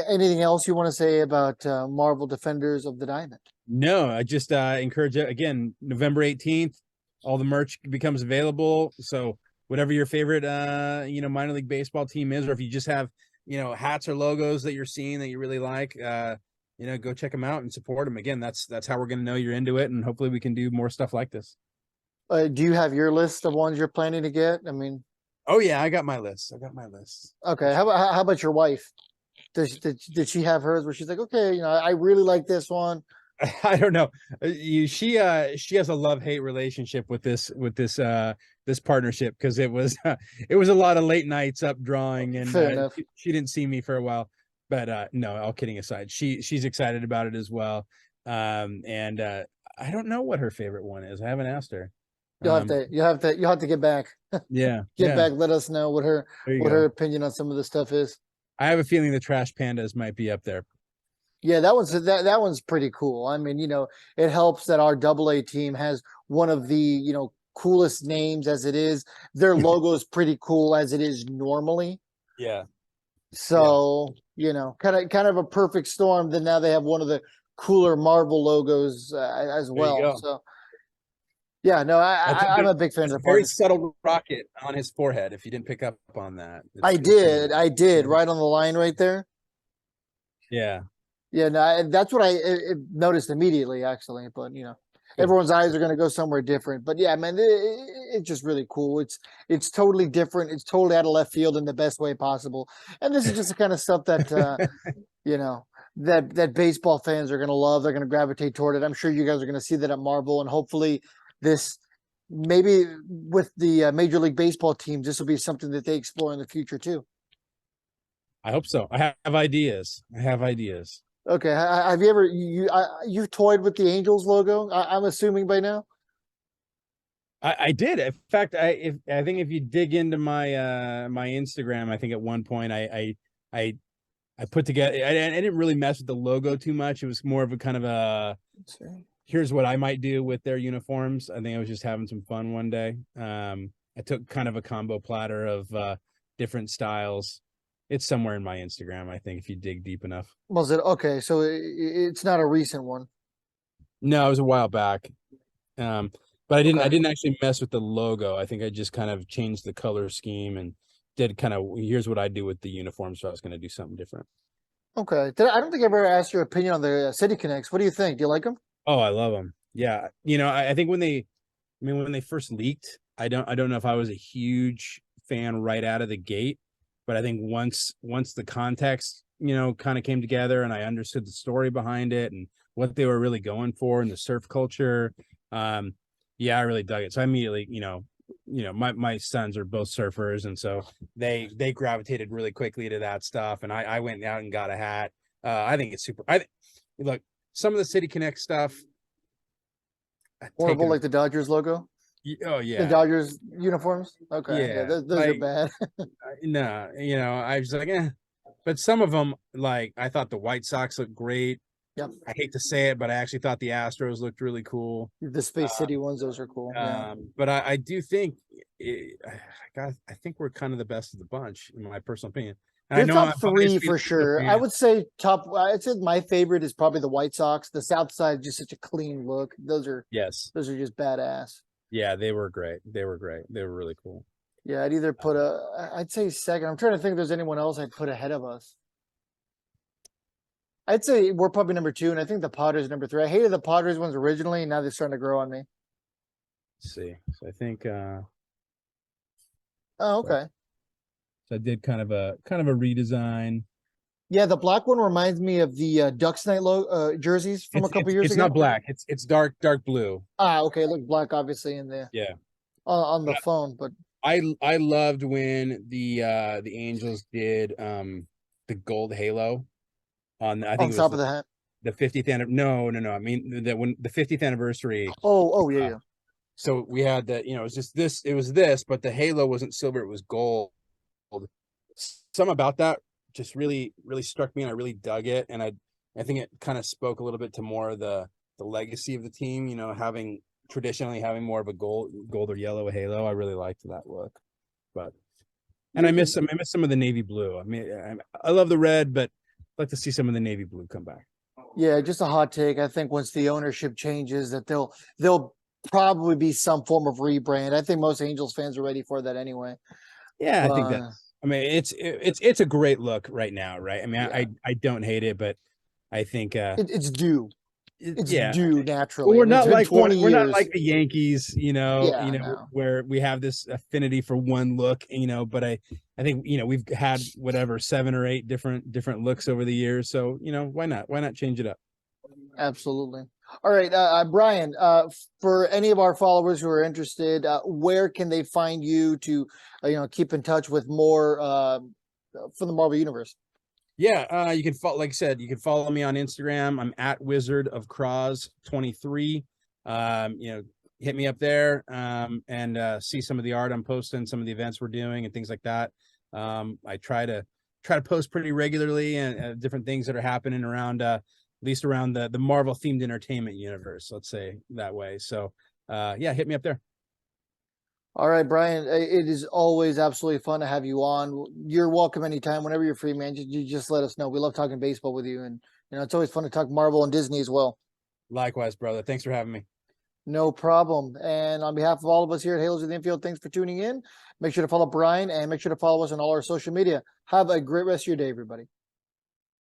anything else you want to say about Marvel Defenders of the Diamond? No, I just encourage it again. November 18th, all the merch becomes available. So whatever your favorite minor league baseball team is, or if you just have hats or logos that you're seeing that you really like, go check them out and support them. Again, that's how we're going to know you're into it, and hopefully we can do more stuff like this. Do you have your list of ones you're planning to get? I mean, oh yeah, I got my list. Okay, how about your wife? Did she have hers where she's like, okay, I really like this one? I don't know. She has a love-hate relationship with this partnership, because it was a lot of late nights up drawing, and she didn't see me for a while. But no, all kidding aside, she's excited about it as well. And I don't know what her favorite one is. I haven't asked her. You'll have to get back. Yeah. Get back. Let us know what her opinion on some of the stuff is. I have a feeling the Trash Pandas might be up there. Yeah, that one's pretty cool. I mean, it helps that our double A team has one of the, coolest names as it is. Their logo is pretty cool as it is normally. Yeah. So, kind of a perfect storm. Then now they have one of the cooler Marvel logos as There you well. go. So, yeah, no, I'm a big fan of the very partnership. subtle rocket on his forehead. If you didn't pick up on that, I did, right on the line right there. Yeah. Yeah, no, that's what I noticed immediately, actually. But Good. everyone's eyes are going to go somewhere different. But yeah, man, it's just really cool. It's totally different. It's totally out of left field in the best way possible. And this is just the kind of stuff that you know that baseball fans are going to love. They're going to gravitate toward it. I'm sure you guys are going to see that at Marvel, and hopefully this maybe with the Major League Baseball teams, this will be something that they explore in the future too. I hope so. I have ideas. I have ideas. Okay, have you ever you've toyed with the Angels logo? I'm assuming by now. I did. In fact, I think if you dig into my Instagram, I think at one point I put together. I didn't really mess with the logo too much. It was more of a kind of a here's what I might do with their uniforms. I think I was just having some fun one day. I took kind of a combo platter of different styles. It's somewhere in my Instagram, I think, if you dig deep enough. Was it okay? So it's not a recent one. No, it was a while back. But I Okay. didn't actually mess with the logo. I think I just kind of changed the color scheme and did kind of here's what I do with the uniform. So I was going to do something different. Okay. I don't think I ever asked your opinion on the City Connects. What do you think? Do you like them? Oh, I love them. Yeah, I think when they first leaked, I don't know if I was a huge fan right out of the gate, but I think once the context kind of came together and I understood the story behind it and what they were really going for and the surf culture, yeah, I really dug it. So I immediately, my sons are both surfers, and so they gravitated really quickly to that stuff, and I went out and got a hat. I think it's super. Look, some of the City Connect stuff. Horrible, like the Dodgers logo, Oh the yeah, Dodgers uniforms. Okay, yeah, yeah. those are Like bad. no, I was like, but some of them, like I thought the White Sox looked great. Yep, I hate to say it, but I actually thought the Astros looked really cool. the Space City ones, those are cool. Yeah, But I do think, I think we're kind of the best of the bunch, in my personal opinion. And I they're know top I'm three biased for because I'm a sure. I fan. would say top. I'd say my favorite is probably the White Sox. The South Side just such a clean look. Yes, Those are just badass. yeah, they were great. They were great. They were really cool. Yeah, I'd either put I'd say second. I'm trying to think if there's anyone else I'd put ahead of us. I'd say we're probably number two, and I think the Padres are number three. I hated the Padres ones originally, and now they're starting to grow on me. Let's see. So I think Oh, so, okay. so I did kind of a redesign. Yeah, the black one reminds me of the Ducks night jerseys from a couple years It's ago. not black. It's dark blue. Ah, okay. Look black, obviously, in the Yeah. on the phone, but I loved when the Angels did the gold halo on I on think it was top of the hat. the 50th no. I mean that when the 50th anniversary. Oh, yeah, Uh, yeah. so we had that, it was just it was this, but the halo wasn't silver, it was gold. Some about that just really struck me, and I really dug it. And I think it kind of spoke a little bit to more of the legacy of the team, having traditionally having more of a gold or yellow halo. I really liked that look. But and I miss some of the navy blue. I mean, I love the red, but I'd like to see some of the navy blue come back. Yeah, just a hot take. I think once the ownership changes, that they'll probably be some form of rebrand. I think most Angels fans are ready for that anyway. Yeah, I think that. But I mean, it's a great look right now, right? I mean, yeah, I don't hate it, but I think it's due. It's yeah. due Well, naturally. I mean, it's been 20 we're not years. like the Yankees, Yeah, no. where we have this affinity for one look, but I think we've had whatever 7 or 8 different looks over the years, so why not change it up? Absolutely. All right, Brian, for any of our followers who are interested, where can they find you to, keep in touch with more from the Marvel Universe? Yeah, you can follow, like I said, you can follow me on Instagram. I'm at Wizard of Cross 23. Hit me up there and see some of the art I'm posting, some of the events we're doing, and things like that. I try try to post pretty regularly and different things that are happening around at least around the Marvel themed entertainment universe, let's say that way. So yeah, hit me up there. All right, Brian, it is always absolutely fun to have you on. You're welcome anytime, whenever you're free, man. You just let us know. We love talking baseball with you, and it's always fun to talk Marvel and Disney as well. Likewise, brother. Thanks for having me. No problem. And on behalf of all of us here at Halos of the Infield, thanks for tuning in. Make sure to follow Brian and make sure to follow us on all our social media. Have a great rest of your day, everybody.